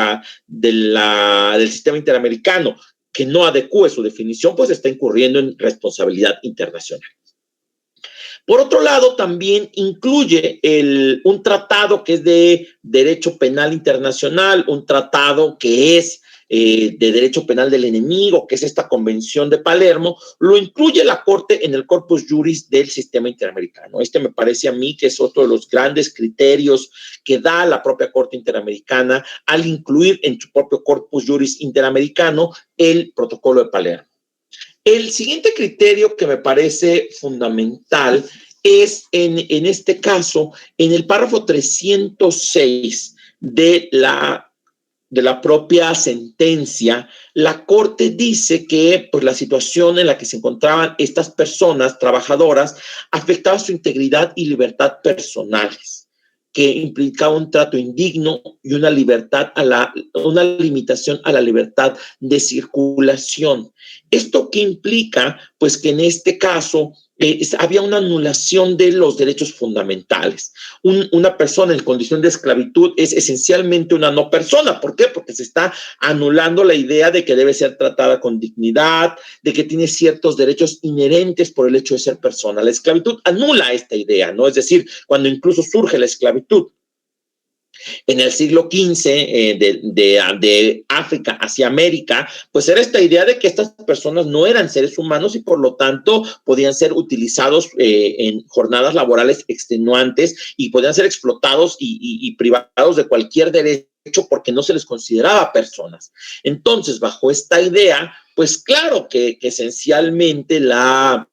del sistema interamericano que no adecúe su definición, pues está incurriendo en responsabilidad internacional. Por otro lado, también incluye un tratado que es de derecho penal internacional, un tratado que es de derecho penal del enemigo, que es esta Convención de Palermo, lo incluye la Corte en el corpus juris del sistema interamericano. Me parece a mí que es otro de los grandes criterios que da la propia Corte Interamericana al incluir en su propio corpus juris interamericano el protocolo de Palermo. El siguiente criterio que me parece fundamental es en este caso, en el párrafo 306 de la propia sentencia, la Corte dice que pues, la situación en la que se encontraban estas personas trabajadoras afectaba su integridad y libertad personales, que implicaba un trato indigno y una limitación a la libertad de circulación. ¿Esto qué implica? Pues que en este caso había una anulación de los derechos fundamentales. Una persona en condición de esclavitud es esencialmente una no persona. ¿Por qué? Porque se está anulando la idea de que debe ser tratada con dignidad, de que tiene ciertos derechos inherentes por el hecho de ser persona. La esclavitud anula esta idea, ¿no? Es decir, cuando incluso surge la esclavitud en el siglo XV de África hacia América, pues era esta idea de que estas personas no eran seres humanos y por lo tanto podían ser utilizados en jornadas laborales extenuantes y podían ser explotados y privados de cualquier derecho porque no se les consideraba personas. Entonces, bajo esta idea, pues claro que esencialmente lo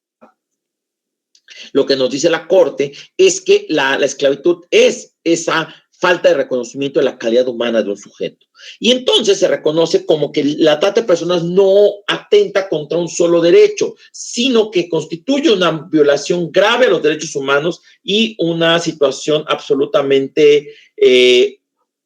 que nos dice la Corte es que la esclavitud es esa falta de reconocimiento de la calidad humana de un sujeto. Y entonces se reconoce como que la trata de personas no atenta contra un solo derecho, sino que constituye una violación grave a los derechos humanos y una situación absolutamente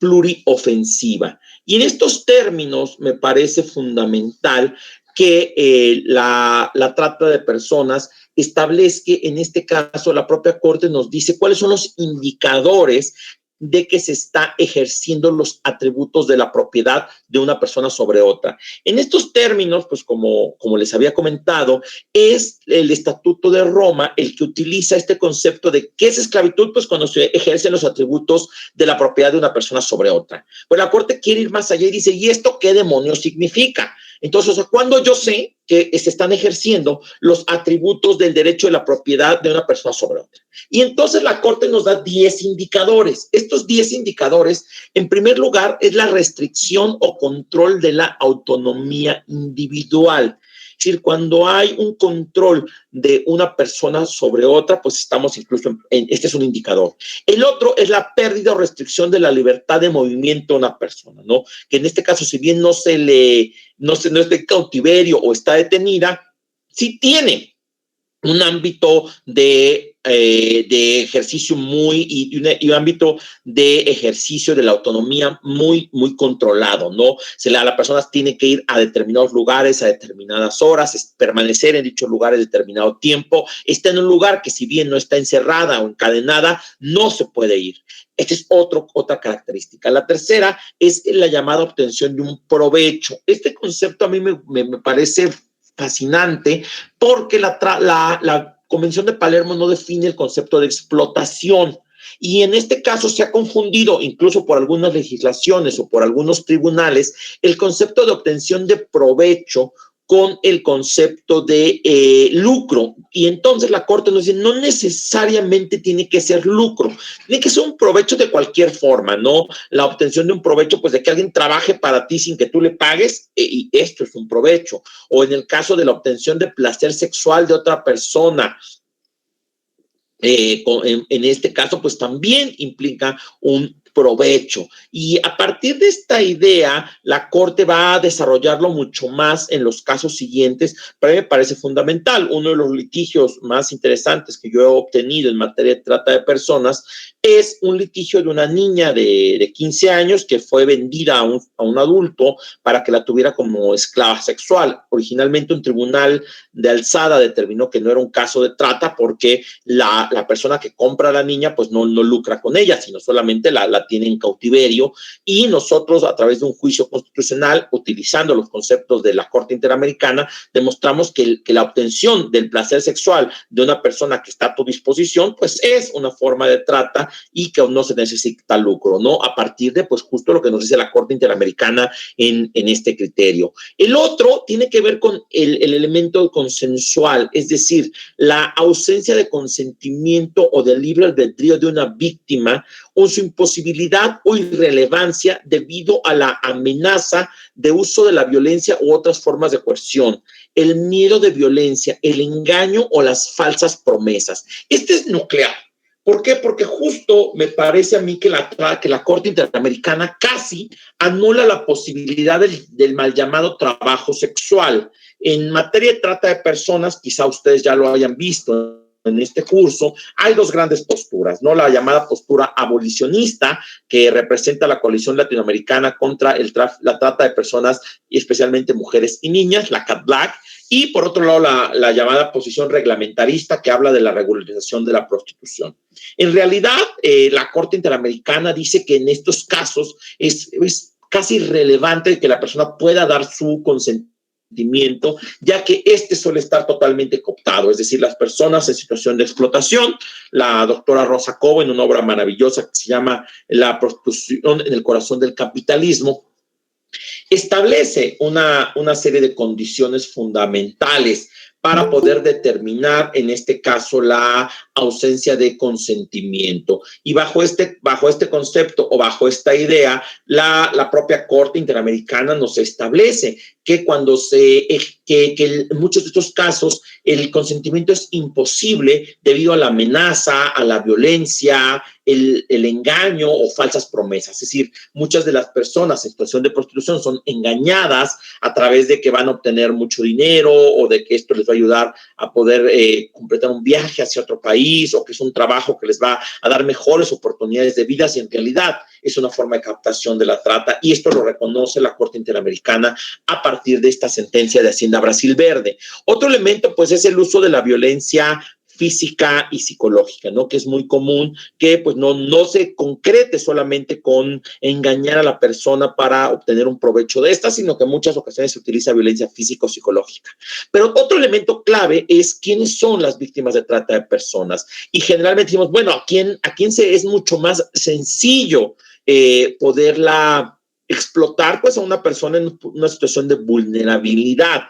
pluriofensiva. Y en estos términos me parece fundamental que la trata de personas establezca, en este caso, la propia Corte nos dice cuáles son los indicadores de que se está ejerciendo los atributos de la propiedad de una persona sobre otra. En estos términos, pues como les había comentado, es el Estatuto de Roma el que utiliza este concepto de qué es esclavitud, pues cuando se ejercen los atributos de la propiedad de una persona sobre otra. Pues la Corte quiere ir más allá y dice, ¿y esto qué demonios significa? Entonces, o sea, cuando yo sé que se están ejerciendo los atributos del derecho de la propiedad de una persona sobre otra. Y entonces la Corte nos da 10 indicadores. Estos 10 indicadores, en primer lugar, es la restricción o control de la autonomía individual. Es decir, cuando hay un control de una persona sobre otra, pues estamos incluso este es un indicador. El otro es la pérdida o restricción de la libertad de movimiento de una persona, ¿no? Que en este caso, si bien no está en cautiverio o está detenida, sí tiene un ámbito de ejercicio y un ámbito de ejercicio de la autonomía muy controlado, ¿no? La persona tiene que ir a determinados lugares a determinadas horas, permanecer en dichos lugares determinado tiempo, está en un lugar que si bien no está encerrada o encadenada, no se puede ir. Esta es otra característica. La tercera es la llamada obtención de un provecho. Este concepto a mí me parece fascinante porque la Convención de Palermo no define el concepto de explotación y en este caso se ha confundido incluso por algunas legislaciones o por algunos tribunales el concepto de obtención de provecho con el concepto de lucro. Y entonces la Corte nos dice, no necesariamente tiene que ser lucro, tiene que ser un provecho de cualquier forma, ¿no? La obtención de un provecho, pues de que alguien trabaje para ti sin que tú le pagues, y esto es un provecho. O en el caso de la obtención de placer sexual de otra persona, en este caso, pues también implica un provecho. Y a partir de esta idea, la Corte va a desarrollarlo mucho más en los casos siguientes. Para mí me parece fundamental. Uno de los litigios más interesantes que yo he obtenido en materia de trata de personas es un litigio de una niña de 15 años que fue vendida a un adulto para que la tuviera como esclava sexual. Originalmente un tribunal de alzada determinó que no era un caso de trata porque la persona que compra a la niña pues no lucra con ella, sino solamente la tiene en cautiverio, y nosotros a través de un juicio constitucional, utilizando los conceptos de la Corte Interamericana, demostramos que la obtención del placer sexual de una persona que está a tu disposición pues es una forma de trata y que no se necesita lucro, ¿no? A partir de pues justo lo que nos dice la Corte Interamericana en este criterio. El otro tiene que ver con el elemento consensual, es decir, la ausencia de consentimiento o de libre albedrío de una víctima o su imposibilidad o irrelevancia debido a la amenaza de uso de la violencia u otras formas de coerción. el miedo de violencia, el engaño o las falsas promesas. Este es nuclear. ¿Por qué? Porque justo me parece a mí que la Corte Interamericana casi anula la posibilidad del mal llamado trabajo sexual. En materia de trata de personas, quizá ustedes ya lo hayan visto en este curso, hay dos grandes posturas, ¿no? La llamada postura abolicionista, que representa la coalición latinoamericana contra la trata de personas, y especialmente mujeres y niñas, la CAT-BLAC, y por otro lado la llamada posición reglamentarista, que habla de la regularización de la prostitución. En realidad, la Corte Interamericana dice que en estos casos es casi irrelevante que la persona pueda dar su consentimiento, ya que este suele estar totalmente cooptado, es decir, las personas en situación de explotación. La doctora Rosa Cobo, en una obra maravillosa que se llama La prostitución en el corazón del capitalismo, establece una serie de condiciones fundamentales para poder determinar, en este caso, la ausencia de consentimiento. Y bajo este concepto o bajo esta idea, la propia Corte Interamericana nos establece que cuando en muchos de estos casos el consentimiento es imposible debido a la amenaza, a la violencia, el engaño o falsas promesas. Es decir, muchas de las personas en situación de prostitución son engañadas a través de que van a obtener mucho dinero o de que esto les va a ayudar a poder completar un viaje hacia otro país, o que es un trabajo que les va a dar mejores oportunidades de vida, y en realidad es una forma de captación de la trata, y esto lo reconoce la Corte Interamericana a partir de esta sentencia de Hacienda Brasil Verde. Otro elemento, pues, es el uso de la violencia física y psicológica, ¿no? Que es muy común que pues no se concrete solamente con engañar a la persona para obtener un provecho de esta, sino que en muchas ocasiones se utiliza violencia física o psicológica. Pero otro elemento clave es quiénes son las víctimas de trata de personas. Y generalmente decimos, bueno, ¿a quién es mucho más sencillo poderla explotar? Pues a una persona en una situación de vulnerabilidad.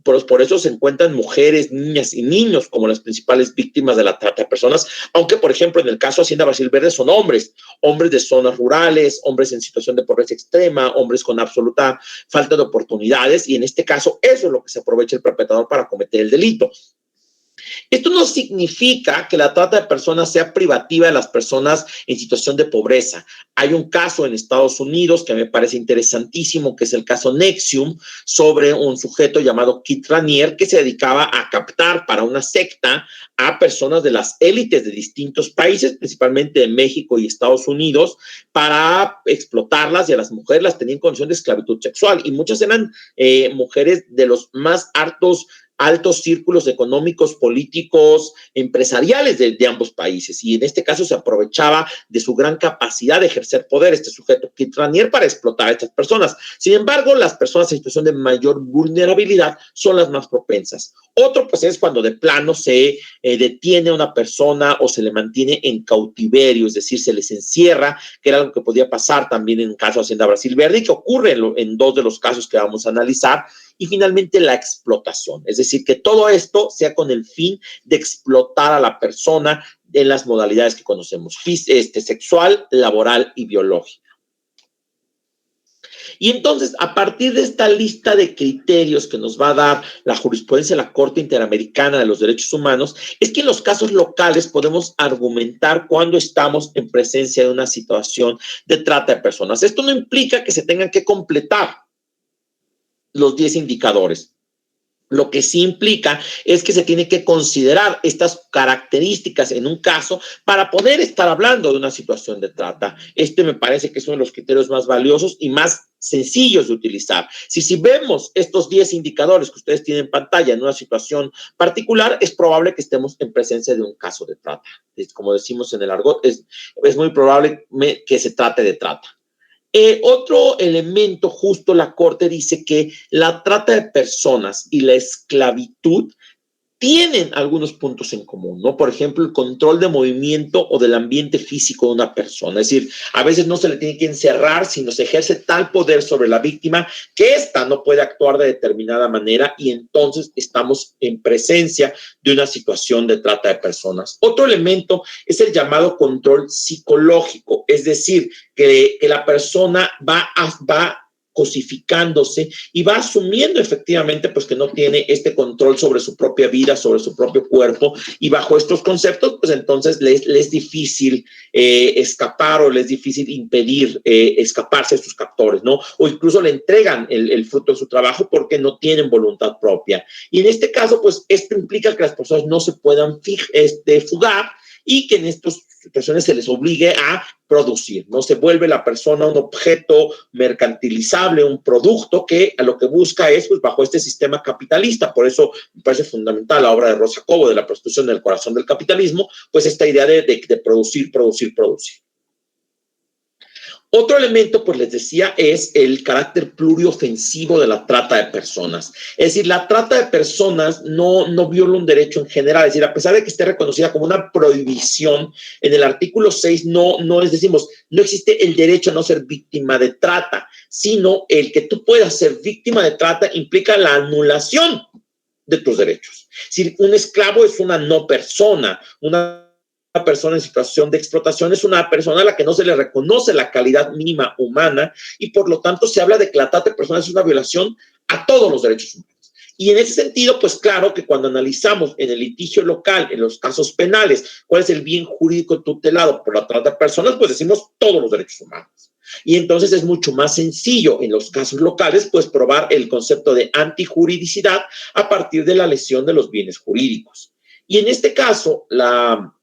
Por eso se encuentran mujeres, niñas y niños como las principales víctimas de la trata de personas, aunque, por ejemplo, en el caso de Hacienda Brasil Verde son hombres de zonas rurales, hombres en situación de pobreza extrema, hombres con absoluta falta de oportunidades, y en este caso eso es lo que se aprovecha el perpetrador para cometer el delito. Esto no significa que la trata de personas sea privativa de las personas en situación de pobreza. Hay un caso en Estados Unidos que me parece interesantísimo, que es el caso NXIVM, sobre un sujeto llamado Kit Raniere, que se dedicaba a captar para una secta a personas de las élites de distintos países, principalmente de México y Estados Unidos, para explotarlas, y a las mujeres las tenía en condición de esclavitud sexual, y muchas eran mujeres de los más altos círculos económicos, políticos, empresariales de ambos países, y en este caso se aprovechaba de su gran capacidad de ejercer poder este sujeto Kit Raniere para explotar a estas personas. Sin embargo, las personas en situación de mayor vulnerabilidad son las más propensas. Otro, pues, es cuando de plano se detiene a una persona o se le mantiene en cautiverio, es decir, se les encierra, que era algo que podía pasar también en el caso de Hacienda Brasil Verde, y que ocurre en dos de los casos que vamos a analizar. Y finalmente la explotación, es decir, que todo esto sea con el fin de explotar a la persona en las modalidades que conocemos, sexual, laboral y biológica. Y entonces, a partir de esta lista de criterios que nos va a dar la jurisprudencia de la Corte Interamericana de los Derechos Humanos, es que en los casos locales podemos argumentar cuando estamos en presencia de una situación de trata de personas. Esto no implica que se tengan que completar los 10 indicadores. Lo que sí implica es que se tiene que considerar estas características en un caso para poder estar hablando de una situación de trata. Este me parece que es uno de los criterios más valiosos y más sencillos de utilizar. Si vemos estos 10 indicadores que ustedes tienen en pantalla en una situación particular, es probable que estemos en presencia de un caso de trata. Como decimos en el argot, es muy probable que se trate de trata. Otro elemento, justo la Corte dice que la trata de personas y la esclavitud tienen algunos puntos en común, ¿no? Por ejemplo, el control de movimiento o del ambiente físico de una persona. Es decir, a veces no se le tiene que encerrar, sino se ejerce tal poder sobre la víctima que ésta no puede actuar de determinada manera, y entonces estamos en presencia de una situación de trata de personas. Otro elemento es el llamado control psicológico, es decir, que la persona va cosificándose y va asumiendo efectivamente pues que no tiene este control sobre su propia vida, sobre su propio cuerpo, y bajo estos conceptos pues entonces le es difícil escapar, o le es difícil impedir escaparse de sus captores, ¿no? O incluso le entregan el fruto de su trabajo porque no tienen voluntad propia. Y en este caso pues esto implica que las personas no se puedan fugar, y que en estas situaciones se les obligue a producir, ¿no? Se vuelve la persona un objeto mercantilizable, un producto que a lo que busca es, pues, bajo este sistema capitalista. Por eso me parece fundamental la obra de Rosa Cobo, de La prostitución en el corazón del capitalismo, pues esta idea de producir, producir, producir. Otro elemento, pues les decía, es el carácter pluriofensivo de la trata de personas. Es decir, la trata de personas no viola un derecho en general. Es decir, a pesar de que esté reconocida como una prohibición, en el artículo 6 no decimos, no existe el derecho a no ser víctima de trata, sino el que tú puedas ser víctima de trata implica la anulación de tus derechos. Es decir, un esclavo es una no persona, una persona en situación de explotación es una persona a la que no se le reconoce la calidad mínima humana, y por lo tanto se habla de que la trata de personas es una violación a todos los derechos humanos. Y en ese sentido, pues claro que cuando analizamos en el litigio local, en los casos penales, cuál es el bien jurídico tutelado por la trata de personas, pues decimos todos los derechos humanos. Y entonces es mucho más sencillo en los casos locales, pues probar el concepto de antijuridicidad a partir de la lesión de los bienes jurídicos. Y en este caso, la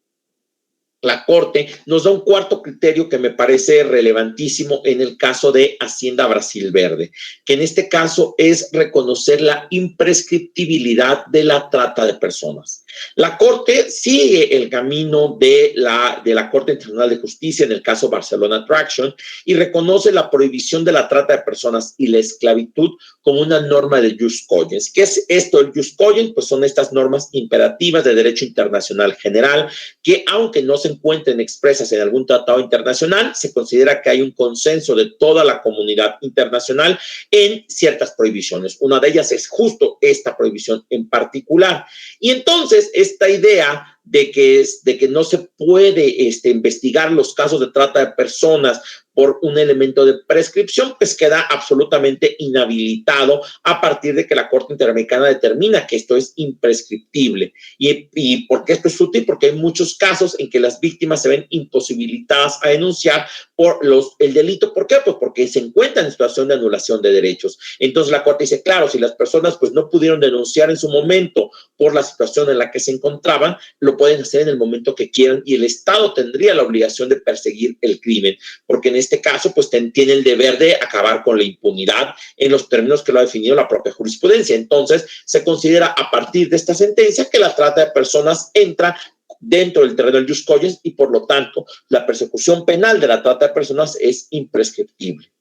Corte nos da un cuarto criterio que me parece relevantísimo en el caso de Hacienda Brasil Verde, que en este caso es reconocer la imprescriptibilidad de la trata de personas. La Corte sigue el camino de la Corte Internacional de Justicia en el caso Barcelona Traction y reconoce la prohibición de la trata de personas y la esclavitud como una norma del jus cogens. ¿Qué es esto? El jus cogens, pues son estas normas imperativas de derecho internacional general que, aunque no se encuentren expresas en algún tratado internacional, se considera que hay un consenso de toda la comunidad internacional en ciertas prohibiciones. Una de ellas es justo esta prohibición en particular. Y entonces esta idea de que no se puede investigar los casos de trata de personas por un elemento de prescripción, pues queda absolutamente inhabilitado a partir de que la Corte Interamericana determina que esto es imprescriptible. ¿Y por qué esto es útil? Porque hay muchos casos en que las víctimas se ven imposibilitadas a denunciar por el delito. ¿Por qué? Pues porque se encuentran en situación de anulación de derechos. Entonces la Corte dice, claro, si las personas pues no pudieron denunciar en su momento por la situación en la que se encontraban, lo pueden hacer en el momento que quieran, y el Estado tendría la obligación de perseguir el crimen, porque en este caso pues tiene el deber de acabar con la impunidad en los términos que lo ha definido la propia jurisprudencia. Entonces se considera a partir de esta sentencia que la trata de personas entra dentro del terreno del jus cogens, y por lo tanto la persecución penal de la trata de personas es imprescriptible.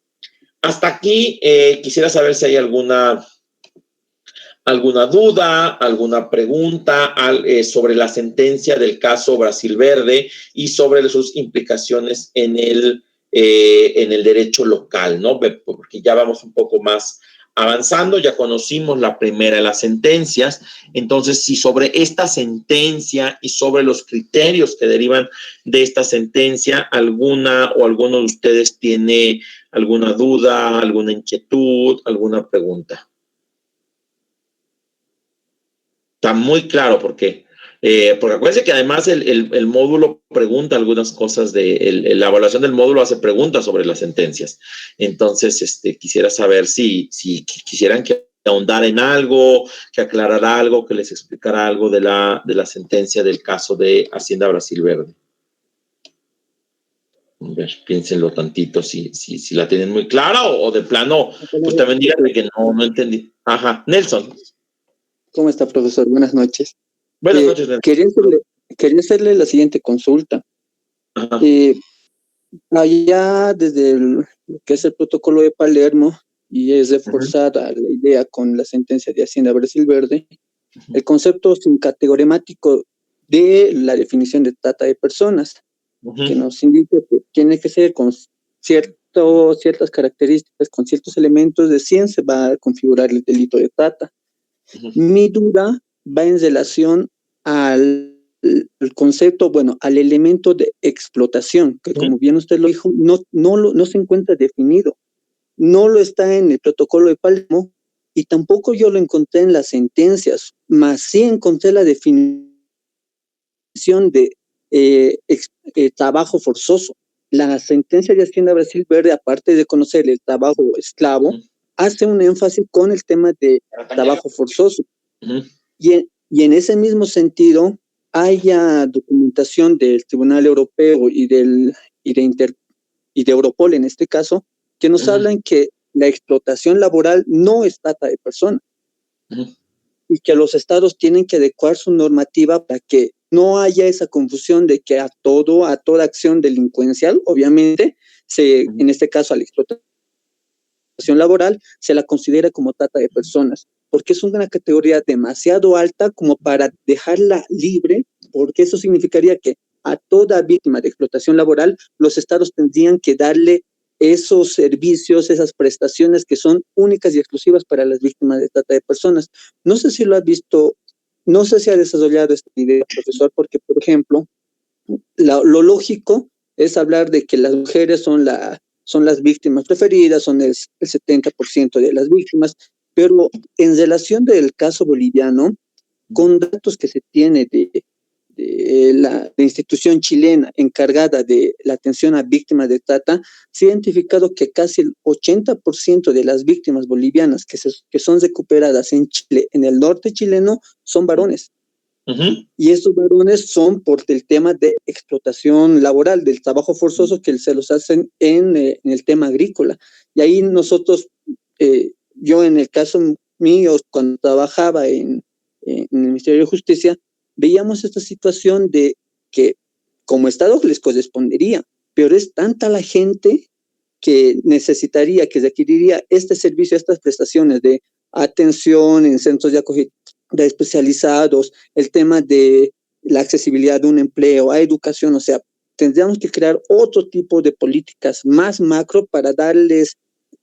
Hasta aquí quisiera saber si hay alguna duda, alguna pregunta sobre la sentencia del caso Brasil Verde y sobre sus implicaciones en el derecho local, ¿no? Porque ya vamos un poco más avanzando, ya conocimos la primera de las sentencias. Entonces, si sobre esta sentencia y sobre los criterios que derivan de esta sentencia, alguno de ustedes tiene alguna duda, alguna inquietud, alguna pregunta. Está muy claro porque acuérdense que además el módulo pregunta algunas cosas, la evaluación del módulo hace preguntas sobre las sentencias. Entonces, quisiera saber si quisieran que ahondara en algo, que aclarara algo, que les explicara algo de la sentencia del caso de Hacienda Brasil Verde. A ver, piénsenlo tantito si la tienen muy clara o de plano, pues también díganme que no entendí. Ajá, Nelson. ¿Cómo está, profesor? Buenas noches. Buenas noches, Nelson. Quería hacerle la siguiente consulta. Allá desde lo que es el protocolo de Palermo, y es reforzada la idea con la sentencia de Hacienda Brasil Verde, el concepto sincategoremático de la definición de trata de personas, que nos indica que tiene que ser con ciertas características, con ciertos elementos de 100 se va a configurar el delito de trata. Mi duda va en relación al concepto, al elemento de explotación, que como bien usted lo dijo, no se encuentra definido. no lo está en el protocolo de Palermo y tampoco yo lo encontré en las sentencias, más sí encontré la definición de trabajo forzoso. La sentencia de Hacienda Brasil Verde, aparte de conocer el trabajo esclavo, hace un énfasis con el tema de trabajo forzoso. Y en ese mismo sentido, hay ya documentación del Tribunal Europeo y de Europol en este caso, que nos hablan que la explotación laboral no es trata de personas y que los estados tienen que adecuar su normativa para que no haya esa confusión de que a toda acción delincuencial, obviamente, en este caso a la explotación laboral, se la considera como trata de personas, porque es una categoría demasiado alta como para dejarla libre, porque eso significaría que a toda víctima de explotación laboral, los estados tendrían que darle esos servicios, esas prestaciones que son únicas y exclusivas para las víctimas de trata de personas. No sé si lo has visto, no sé si ha desarrollado esta idea, profesor, porque, por ejemplo, lo lógico es hablar de que las mujeres son las víctimas preferidas, son el 70% de las víctimas, pero en relación del caso boliviano, con datos que se tiene de la institución chilena encargada de la atención a víctimas de trata, se ha identificado que casi el 80% de las víctimas bolivianas que son recuperadas en Chile, en el norte chileno, son varones. Y estos varones son por el tema de explotación laboral, del trabajo forzoso que se los hacen en el tema agrícola. Y ahí nosotros, yo en el caso mío, cuando trabajaba en el Ministerio de Justicia, veíamos esta situación de que como Estado les correspondería, pero es tanta la gente que necesitaría, que requeriría este servicio, estas prestaciones de atención en centros de acogida especializados, el tema de la accesibilidad de un empleo, a educación, o sea, tendríamos que crear otro tipo de políticas más macro para darles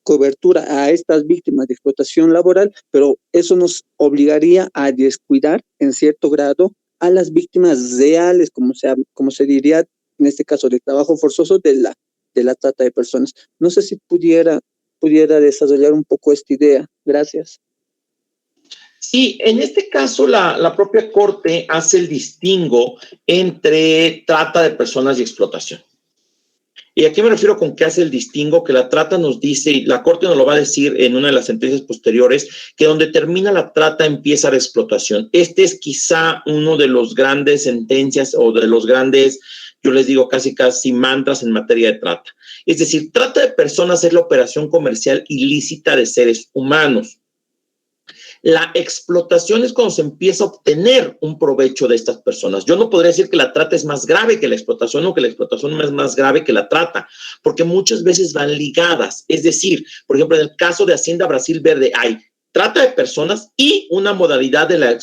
cobertura a estas víctimas de explotación laboral, pero eso nos obligaría a descuidar en cierto grado a las víctimas reales, como se diría en este caso de trabajo forzoso, de la trata de personas. No sé si pudiera desarrollar un poco esta idea. Gracias. Sí, en este caso la propia Corte hace el distingo entre trata de personas y explotación. ¿Y a qué me refiero con que hace el distingo? Que la trata nos dice, y la Corte nos lo va a decir en una de las sentencias posteriores, que donde termina la trata empieza la explotación. Este es quizá uno de los grandes sentencias o de los grandes, yo les digo casi mantras en materia de trata. Es decir, trata de personas es la operación comercial ilícita de seres humanos. La explotación es cuando se empieza a obtener un provecho de estas personas. Yo no podría decir que la trata es más grave que la explotación o que la explotación es más grave que la trata, porque muchas veces van ligadas. Es decir, por ejemplo, en el caso de Hacienda Brasil Verde hay trata de personas y una modalidad de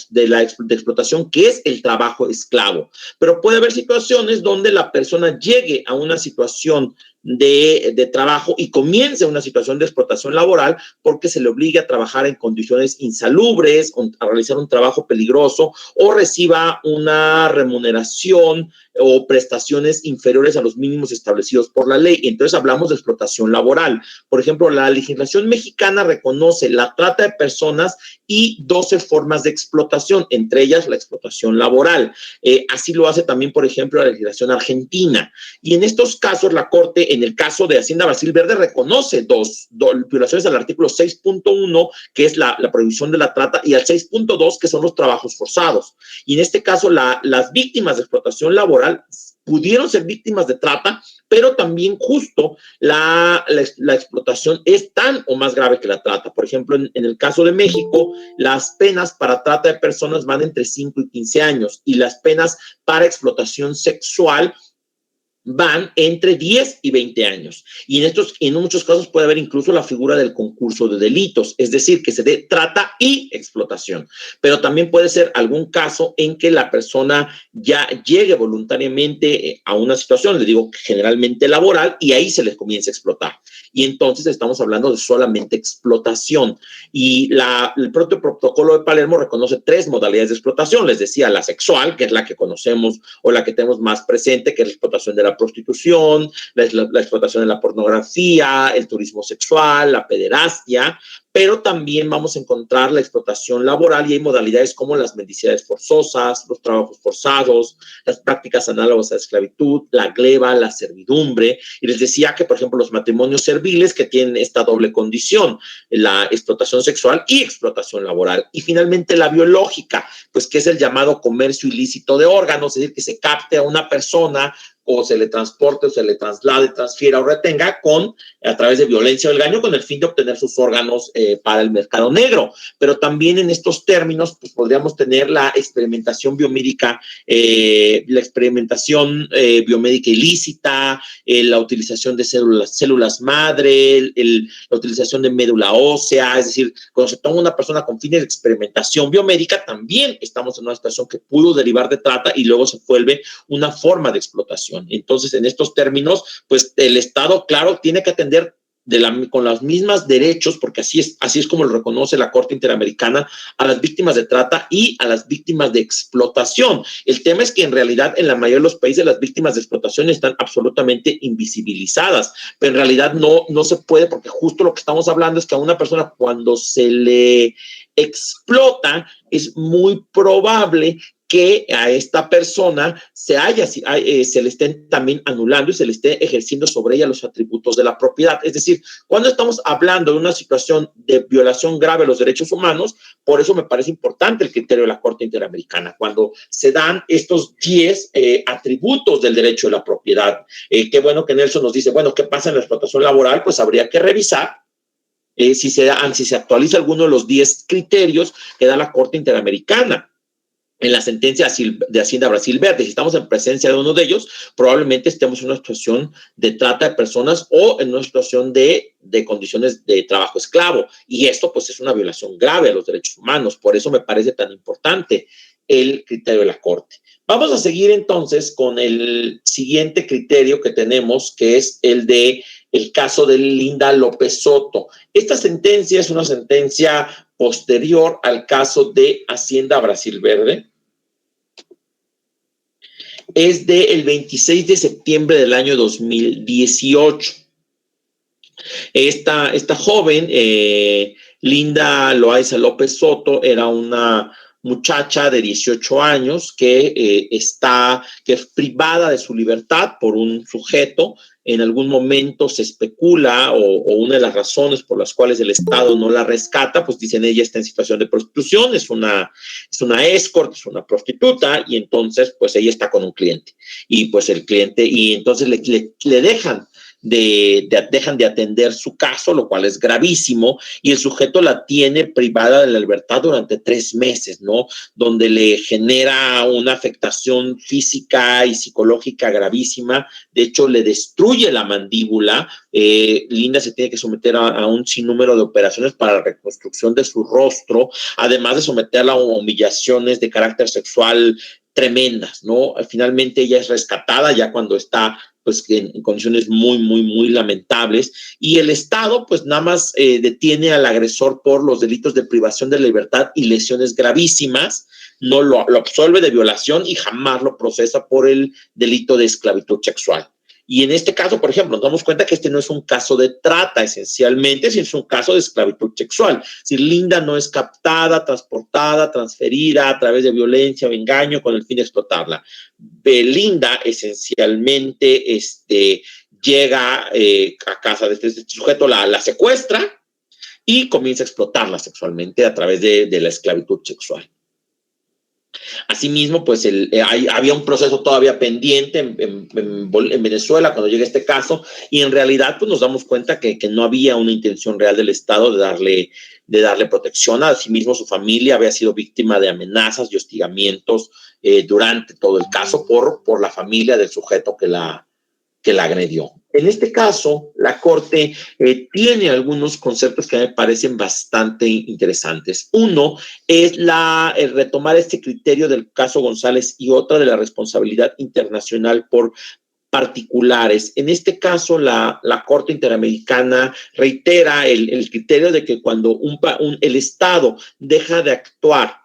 explotación que es el trabajo esclavo. Pero puede haber situaciones donde la persona llegue a una situación de trabajo y comience una situación de explotación laboral porque se le obliga a trabajar en condiciones insalubres, a realizar un trabajo peligroso o reciba una remuneración o prestaciones inferiores a los mínimos establecidos por la ley. Entonces hablamos de explotación laboral. Por ejemplo, la legislación mexicana reconoce la trata de personas y 12 formas de explotación, entre ellas la explotación laboral. Así lo hace también, por ejemplo, la legislación argentina. Y en estos casos, la Corte, en el caso de Hacienda Brasil Verde, reconoce dos violaciones al artículo 6.1, que es la prohibición de la trata, y al 6.2, que son los trabajos forzados. Y en este caso, las víctimas de explotación laboral pudieron ser víctimas de trata, pero también justo la explotación es tan o más grave que la trata. Por ejemplo, en el caso de México, las penas para trata de personas van entre 5 y 15 años y las penas para explotación sexual van entre 10 y 20 años. Y en muchos casos puede haber incluso la figura del concurso de delitos, es decir, que se dé trata y explotación. Pero también puede ser algún caso en que la persona ya llegue voluntariamente a una situación, le digo generalmente laboral, y ahí se les comienza a explotar. Y entonces estamos hablando de solamente explotación. Y el propio protocolo de Palermo reconoce 3 modalidades de explotación. Les decía, la sexual, que es la que conocemos o la que tenemos más presente, que es la explotación de la prostitución, la explotación de la pornografía, el turismo sexual, la pederastia, pero también vamos a encontrar la explotación laboral y hay modalidades como las mendicidades forzosas, los trabajos forzados, las prácticas análogas a la esclavitud, la gleba, la servidumbre. Y les decía que, por ejemplo, los matrimonios serviles que tienen esta doble condición, la explotación sexual y explotación laboral. Y finalmente la biológica, pues que es el llamado comercio ilícito de órganos, es decir, que se capte a una persona o se le transporte o se le traslade, transfiera o retenga a través de violencia o engaño con el fin de obtener sus órganos para el mercado negro. Pero también en estos términos pues, podríamos tener la experimentación biomédica, biomédica ilícita, la utilización de células madre, la utilización de médula ósea, es decir, cuando se toma una persona con fines de experimentación biomédica, también estamos en una situación que pudo derivar de trata y luego se vuelve una forma de explotación. Entonces, en estos términos, pues el Estado, claro, tiene que atender con los mismos derechos, porque así es como lo reconoce la Corte Interamericana, a las víctimas de trata y a las víctimas de explotación. El tema es que en realidad en la mayoría de los países las víctimas de explotación están absolutamente invisibilizadas, pero en realidad no se puede, porque justo lo que estamos hablando es que a una persona cuando se le explota es muy probable que a esta persona se le estén también anulando y se le esté ejerciendo sobre ella los atributos de la propiedad. Es decir, cuando estamos hablando de una situación de violación grave de los derechos humanos, por eso me parece importante el criterio de la Corte Interamericana, cuando se dan estos 10 atributos del derecho de la propiedad. Qué bueno que Nelson nos dice, bueno, ¿qué pasa en la explotación laboral? Pues habría que revisar si se actualiza alguno de los 10 criterios que da la Corte Interamericana. En la sentencia de Hacienda Brasil Verde, si estamos en presencia de uno de ellos, probablemente estemos en una situación de trata de personas o en una situación de condiciones de trabajo esclavo. Y esto, pues, es una violación grave a los derechos humanos. Por eso me parece tan importante el criterio de la Corte. Vamos a seguir entonces con el siguiente criterio que tenemos, que es el caso de Linda López Soto. Esta sentencia es una sentencia posterior al caso de Hacienda Brasil Verde. Es del 26 de septiembre del año 2018. Esta joven, Linda Loaiza López Soto, era una muchacha de 18 años que es privada de su libertad por un sujeto. En algún momento se especula o una de las razones por las cuales el Estado no la rescata, pues dicen ella está en situación de prostitución, es una escort, es una prostituta y entonces pues ella está con un cliente y pues el cliente y entonces le dejan de atender su caso, lo cual es gravísimo, y el sujeto la tiene privada de la libertad durante 3 meses, ¿no? Donde le genera una afectación física y psicológica gravísima. De hecho, le destruye la mandíbula. Linda se tiene que someter a un sinnúmero de operaciones para la reconstrucción de su rostro, además de someterla a humillaciones de carácter sexual tremendas, ¿no? Finalmente ella es rescatada ya cuando está pues en condiciones muy, muy, muy lamentables, y el Estado pues nada más detiene al agresor por los delitos de privación de libertad y lesiones gravísimas, no lo absolve de violación y jamás lo procesa por el delito de esclavitud sexual. Y en este caso, por ejemplo, nos damos cuenta que este no es un caso de trata esencialmente, sino es un caso de esclavitud sexual. Si Linda no es captada, transportada, transferida a través de violencia o engaño con el fin de explotarla. Belinda esencialmente llega a casa de este sujeto, la secuestra y comienza a explotarla sexualmente a través de la esclavitud sexual. Asimismo, pues había un proceso todavía pendiente en Venezuela cuando llega este caso, y en realidad pues nos damos cuenta que no había una intención real del Estado de darle protección. Asimismo, su familia había sido víctima de amenazas y hostigamientos durante todo el caso por la familia del sujeto que la agredió. En este caso, la Corte tiene algunos conceptos que me parecen bastante interesantes. Uno es el retomar este criterio del caso González y otra de la responsabilidad internacional por particulares. En este caso, la Corte Interamericana reitera el criterio de que cuando el Estado deja de actuar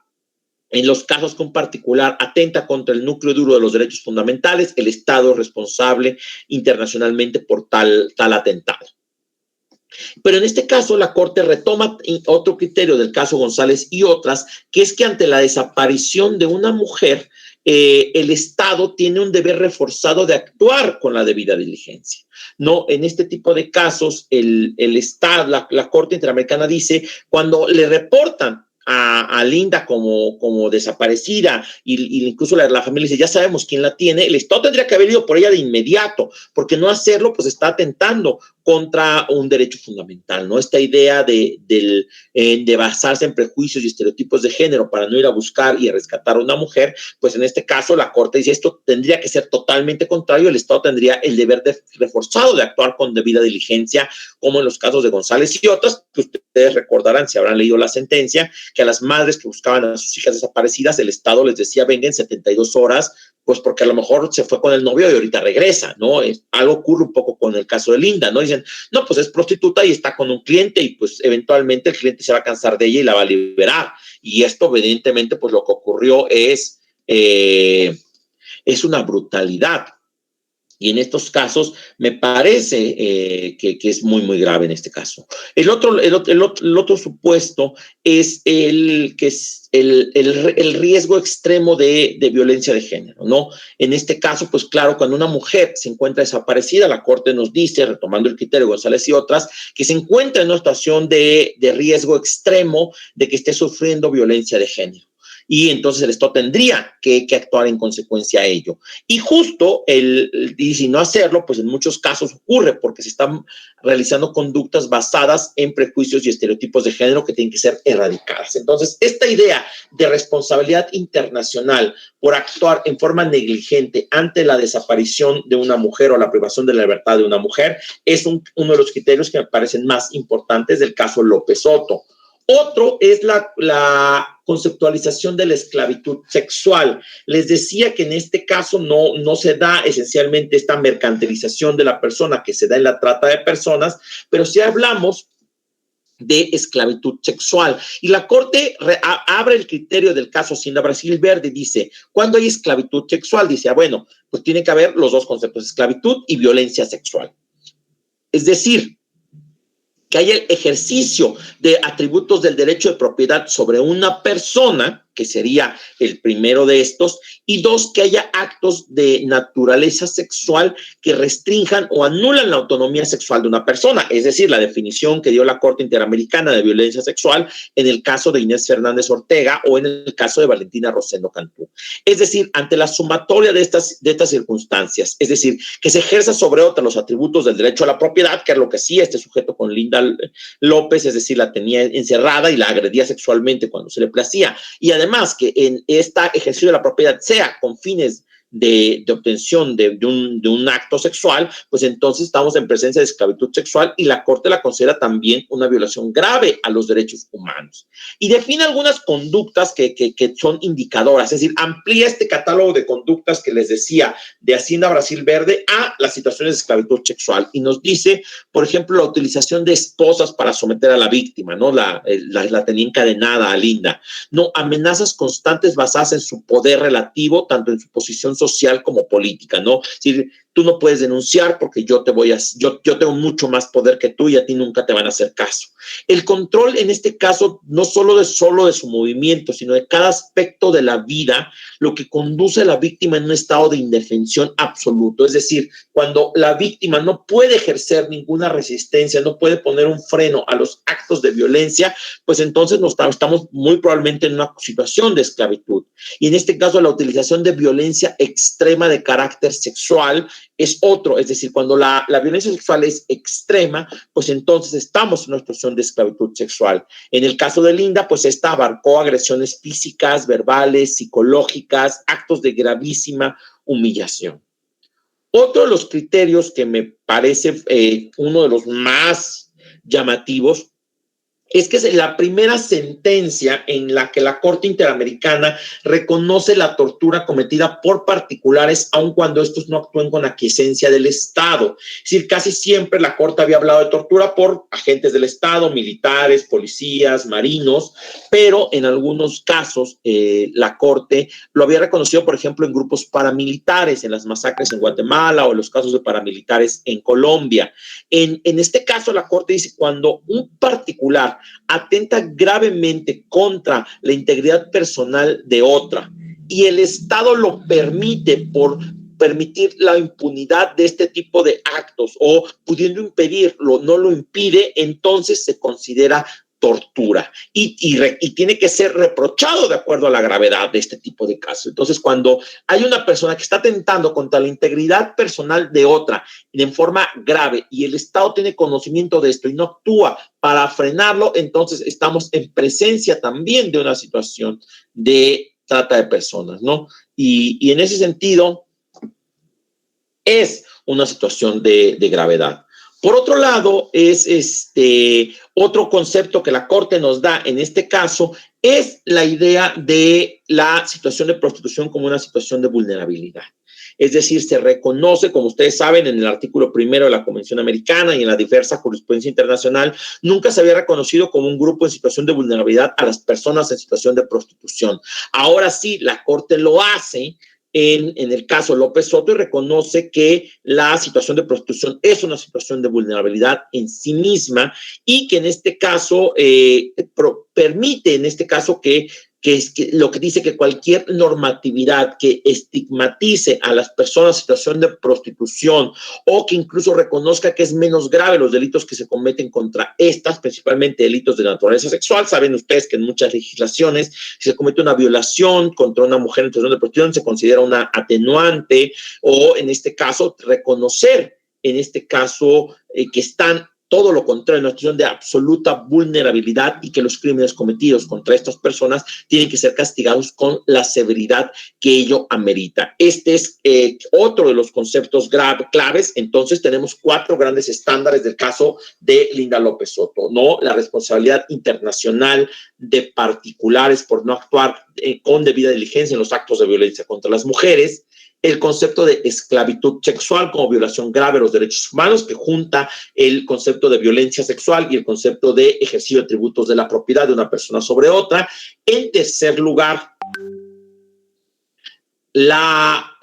En los casos que un particular atenta contra el núcleo duro de los derechos fundamentales, el Estado es responsable internacionalmente por tal atentado. Pero en este caso, la Corte retoma otro criterio del caso González y otras, que es que ante la desaparición de una mujer, el Estado tiene un deber reforzado de actuar con la debida diligencia. No, en este tipo de casos, el Estado, la Corte Interamericana dice, cuando le reportan a Linda como desaparecida y incluso la familia dice, ya sabemos quién la tiene, el Estado tendría que haber ido por ella de inmediato, porque no hacerlo pues está atentando contra un derecho fundamental, ¿no? Esta idea de basarse en prejuicios y estereotipos de género para no ir a buscar y a rescatar a una mujer, pues en este caso la Corte dice esto tendría que ser totalmente contrario, el Estado tendría el deber reforzado de actuar con debida diligencia, como en los casos de González y otras, que ustedes recordarán si habrán leído la sentencia, que a las madres que buscaban a sus hijas desaparecidas, el Estado les decía, venga en 72 horas, pues porque a lo mejor se fue con el novio y ahorita regresa, ¿no? Algo ocurre un poco con el caso de Linda, ¿no? Dicen, no, pues es prostituta y está con un cliente y pues eventualmente el cliente se va a cansar de ella y la va a liberar. Y esto evidentemente pues lo que ocurrió es una brutalidad. Y en estos casos me parece que es muy, muy grave en este caso. El otro supuesto es el riesgo extremo de violencia de género, ¿no? En este caso, pues claro, cuando una mujer se encuentra desaparecida, la Corte nos dice, retomando el criterio de González y otras, que se encuentra en una situación de riesgo extremo de que esté sufriendo violencia de género. Y entonces el Estado tendría que actuar en consecuencia a ello. Y justo, y si no hacerlo, pues en muchos casos ocurre porque se están realizando conductas basadas en prejuicios y estereotipos de género que tienen que ser erradicadas. Entonces, esta idea de responsabilidad internacional por actuar en forma negligente ante la desaparición de una mujer o la privación de la libertad de una mujer es uno de los criterios que me parecen más importantes del caso López Soto. Otro es la conceptualización de la esclavitud sexual. Les decía que en este caso no se da esencialmente esta mercantilización de la persona que se da en la trata de personas, pero sí hablamos de esclavitud sexual. Y la Corte abre el criterio del caso Hacienda Brasil Verde y dice, ¿cuándo hay esclavitud sexual? Dice, bueno, pues tiene que haber los dos conceptos, esclavitud y violencia sexual. Es decir, que haya el ejercicio de atributos del derecho de propiedad sobre una persona, que sería el primero de estos, y dos, que haya actos de naturaleza sexual que restrinjan o anulan la autonomía sexual de una persona, es decir, la definición que dio la Corte Interamericana de violencia sexual en el caso de Inés Fernández Ortega o en el caso de Valentina Rosendo Cantú. Es decir, ante la sumatoria de estas circunstancias, es decir, que se ejerza sobre otra los atributos del derecho a la propiedad, que es lo que hacía este sujeto con Linda López, es decir, la tenía encerrada y la agredía sexualmente cuando se le placía, y además que en esta ejercicio de la propiedad sea con fines de obtención de un acto sexual, pues entonces estamos en presencia de esclavitud sexual y la Corte la considera también una violación grave a los derechos humanos. Y define algunas conductas que son indicadoras, es decir, amplía este catálogo de conductas que les decía de Hacienda Brasil Verde a las situaciones de esclavitud sexual y nos dice, por ejemplo, la utilización de esposas para someter a la víctima, ¿no? La tenía encadenada a Linda, no, amenazas constantes basadas en su poder relativo, tanto en su posición social como política, ¿no? Es decir, tú no puedes denunciar porque yo tengo mucho más poder que tú y a ti nunca te van a hacer caso. El control en este caso no solo de su movimiento, sino de cada aspecto de la vida, lo que conduce a la víctima en un estado de indefensión absoluto. Es decir, cuando la víctima no puede ejercer ninguna resistencia, no puede poner un freno a los actos de violencia, pues entonces estamos muy probablemente en una situación de esclavitud. Y en este caso la utilización de violencia extrema de carácter sexual es otro, es decir, cuando la violencia sexual es extrema, pues entonces estamos en una situación de esclavitud sexual. En el caso de Linda, pues esta abarcó agresiones físicas, verbales, psicológicas, actos de gravísima humillación. Otro de los criterios que me parece uno de los más llamativos es que es la primera sentencia en la que la Corte Interamericana reconoce la tortura cometida por particulares, aun cuando estos no actúen con aquiescencia del Estado. Es decir, casi siempre la Corte había hablado de tortura por agentes del Estado, militares, policías, marinos, pero en algunos casos la Corte lo había reconocido, por ejemplo, en grupos paramilitares, en las masacres en Guatemala o en los casos de paramilitares en Colombia. En este caso, la Corte dice, cuando un particular atenta gravemente contra la integridad personal de otra y el Estado lo permite por permitir la impunidad de este tipo de actos o pudiendo impedirlo, no lo impide, entonces se considera tortura y tiene que ser reprochado de acuerdo a la gravedad de este tipo de casos. Entonces, cuando hay una persona que está atentando contra la integridad personal de otra en forma grave y el Estado tiene conocimiento de esto y no actúa para frenarlo, entonces estamos en presencia también de una situación de trata de personas, ¿no? Y en ese sentido es una situación de gravedad. Por otro lado, es otro concepto que la Corte nos da en este caso, es la idea de la situación de prostitución como una situación de vulnerabilidad. Es decir, se reconoce, como ustedes saben, en el artículo 1 de la Convención Americana y en la diversa jurisprudencia internacional, nunca se había reconocido como un grupo en situación de vulnerabilidad a las personas en situación de prostitución. Ahora sí, la Corte lo hace en el caso López Soto y reconoce que la situación de prostitución es una situación de vulnerabilidad en sí misma y que en este caso permite en este caso que lo que dice que cualquier normatividad que estigmatice a las personas en situación de prostitución o que incluso reconozca que es menos grave los delitos que se cometen contra estas, principalmente delitos de naturaleza sexual. Saben ustedes que en muchas legislaciones, si se comete una violación contra una mujer en situación de prostitución, se considera una atenuante o en este caso reconocer en este caso que están todo lo contrario, una situación de absoluta vulnerabilidad y que los crímenes cometidos contra estas personas tienen que ser castigados con la severidad que ello amerita. Este es otro de los conceptos claves. Entonces tenemos 4 grandes estándares del caso de Linda López Soto, ¿no? La responsabilidad internacional de particulares por no actuar con debida diligencia en los actos de violencia contra las mujeres, el concepto de esclavitud sexual como violación grave de los derechos humanos, que junta el concepto de violencia sexual y el concepto de ejercicio de atributos de la propiedad de una persona sobre otra. En tercer lugar, la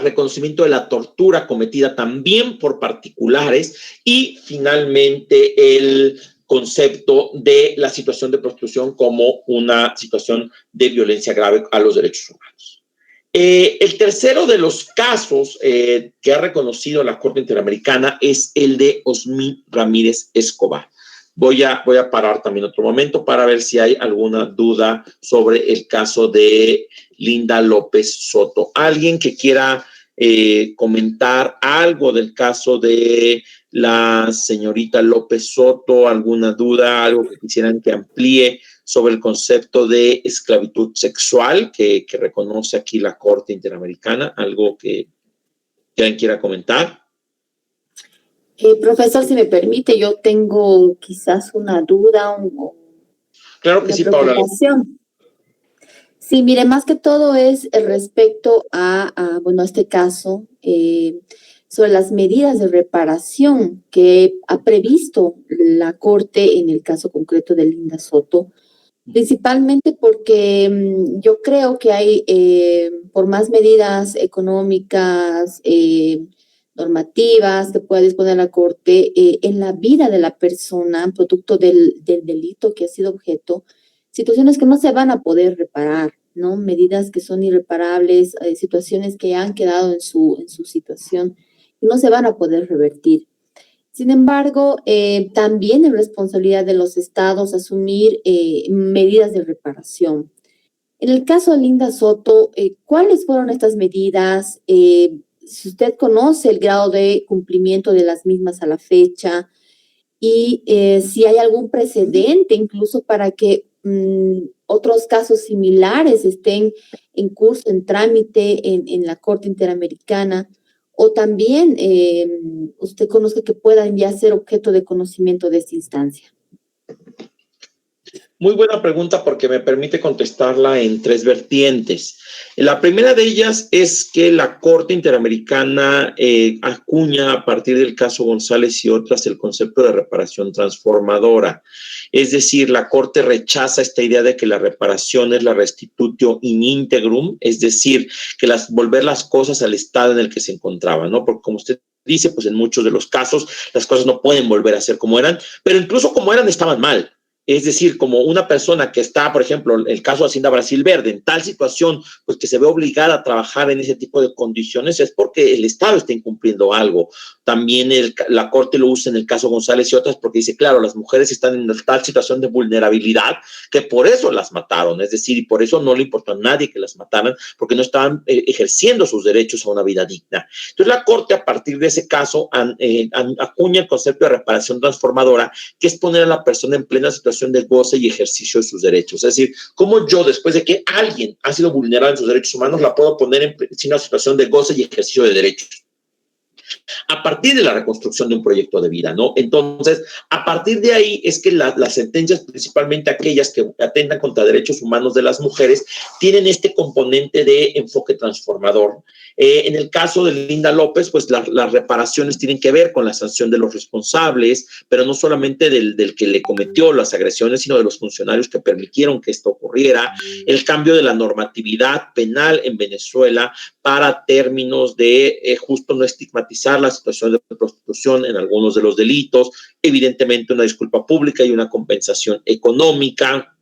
reconocimiento de la tortura cometida también por particulares y finalmente el concepto de la situación de prostitución como una situación de violencia grave a los derechos humanos. El tercero de los casos que ha reconocido la Corte Interamericana es el de Osmín Ramírez Escobar. Voy a parar también otro momento para ver si hay alguna duda sobre el caso de Linda López Soto. ¿Alguien que quiera comentar algo del caso de la señorita López Soto? ¿Alguna duda, algo que quisieran que amplíe sobre el concepto de esclavitud sexual que reconoce aquí la Corte Interamericana? ¿Algo que alguien quiera comentar? Profesor, si me permite, yo tengo quizás una duda o Claro que sí, Paula. Sí, mire, más que todo es respecto bueno, este caso, sobre las medidas de reparación que ha previsto la Corte en el caso concreto de Linda Soto, principalmente porque yo creo que hay, por más medidas económicas, normativas que pueda disponer la Corte en la vida de la persona, producto del delito que ha sido objeto, situaciones que no se van a poder reparar, ¿no? Medidas que son irreparables, situaciones que han quedado en su situación y no se van a poder revertir. Sin embargo, también es responsabilidad de los estados asumir medidas de reparación. En el caso de Linda Soto, ¿cuáles fueron estas medidas? Si usted conoce el grado de cumplimiento de las mismas a la fecha y si hay algún precedente incluso para que otros casos similares estén en curso, en trámite en la Corte Interamericana, o también usted conozca que puedan ya ser objeto de conocimiento de esta instancia. Muy buena pregunta porque me permite contestarla en tres vertientes. La primera de ellas es que la Corte Interamericana acuña a partir del caso González y otras el concepto de reparación transformadora. Es decir, la Corte rechaza esta idea de que la reparación es la restitutio in integrum, es decir, que volver las cosas al estado en el que se encontraban, ¿no? Porque como usted dice, pues en muchos de los casos las cosas no pueden volver a ser como eran, pero incluso como eran estaban mal. Es decir, como una persona que está, por ejemplo, el caso de Hacienda Brasil Verde, en tal situación, pues que se ve obligada a trabajar en ese tipo de condiciones, es porque el Estado está incumpliendo algo. También la Corte lo usa en el caso González y otras porque dice, claro, las mujeres están en tal situación de vulnerabilidad que por eso las mataron. Es decir, y por eso no le importó a nadie que las mataran, porque no estaban ejerciendo sus derechos a una vida digna. Entonces la Corte, a partir de ese caso, acuña el concepto de reparación transformadora, que es poner a la persona en plena situación de goce y ejercicio de sus derechos. Es decir, cómo yo, después de que alguien ha sido vulnerado en sus derechos humanos, la puedo poner en una situación de goce y ejercicio de derechos a partir de la reconstrucción de un proyecto de vida, ¿no? Entonces, a partir de ahí es que las sentencias, principalmente aquellas que atentan contra derechos humanos de las mujeres, tienen este componente de enfoque transformador. En el caso de Linda López, pues las reparaciones tienen que ver con la sanción de los responsables, pero no solamente del que le cometió las agresiones, sino de los funcionarios que permitieron que esto ocurriera, el cambio de la normatividad penal en Venezuela para términos de justo no estigmatizar la situación de prostitución en algunos de los delitos, evidentemente una disculpa pública y una compensación económica,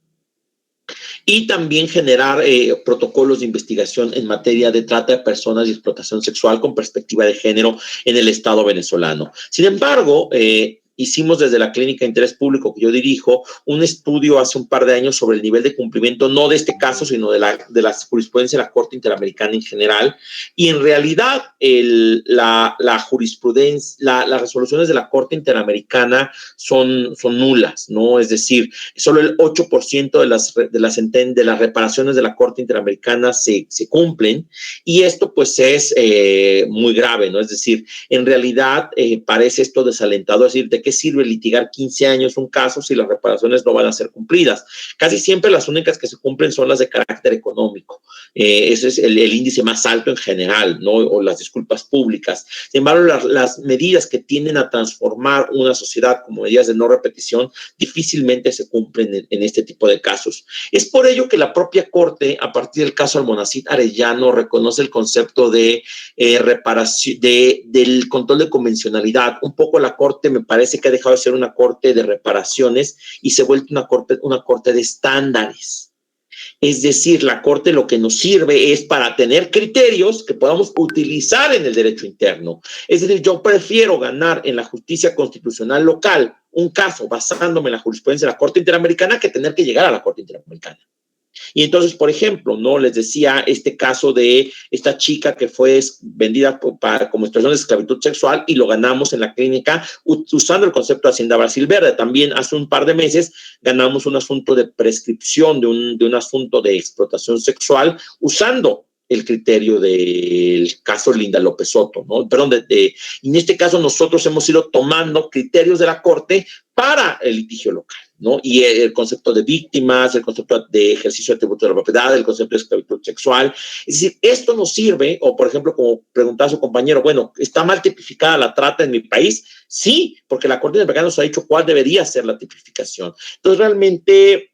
y también generar protocolos de investigación en materia de trata de personas y explotación sexual con perspectiva de género en el Estado venezolano. Sin embargo, hicimos desde la Clínica de Interés Público que yo dirijo un estudio hace un par de años sobre el nivel de cumplimiento, no de este caso, sino de la jurisprudencia de la Corte Interamericana en general. Y en realidad la jurisprudencia, las resoluciones de la Corte Interamericana son nulas, ¿no? Es decir, solo el 8% de las reparaciones de la Corte Interamericana se cumplen, y esto pues es muy grave, ¿no? Es decir, en realidad parece esto desalentado, es decir, ¿de qué sirve litigar 15 años un caso si las reparaciones no van a ser cumplidas? Casi siempre las únicas que se cumplen son las de carácter económico. Ese es el índice más alto en general, ¿no? O las disculpas públicas. Sin embargo, las medidas que tienden a transformar una sociedad como medidas de no repetición difícilmente se cumplen en este tipo de casos. Es por ello que la propia Corte, a partir del caso Almonacid Arellano, reconoce el concepto de reparación, del control de convencionalidad. Un poco la Corte me parece que ha dejado de ser una Corte de reparaciones y se ha vuelto una corte de estándares. Es decir, la Corte lo que nos sirve es para tener criterios que podamos utilizar en el derecho interno. Es decir, yo prefiero ganar en la justicia constitucional local un caso basándome en la jurisprudencia de la Corte Interamericana que tener que llegar a la Corte Interamericana. Y entonces, por ejemplo, no les decía este caso de esta chica que fue vendida como situación de esclavitud sexual, y lo ganamos en la clínica usando el concepto de Hacienda Brasil Verde. También hace un par de meses ganamos un asunto de prescripción de un asunto de explotación sexual usando el criterio del caso Linda López Soto, ¿no? Perdón, y en este caso nosotros hemos ido tomando criterios de la Corte para el litigio local, ¿no? Y el concepto de víctimas, el concepto de ejercicio de atributo de la propiedad, el concepto de esclavitud sexual. Es decir, esto nos sirve, o por ejemplo, como preguntaba su compañero, bueno, ¿está mal tipificada la trata en mi país? Sí, porque la Corte Interamericana nos ha dicho cuál debería ser la tipificación. Entonces, realmente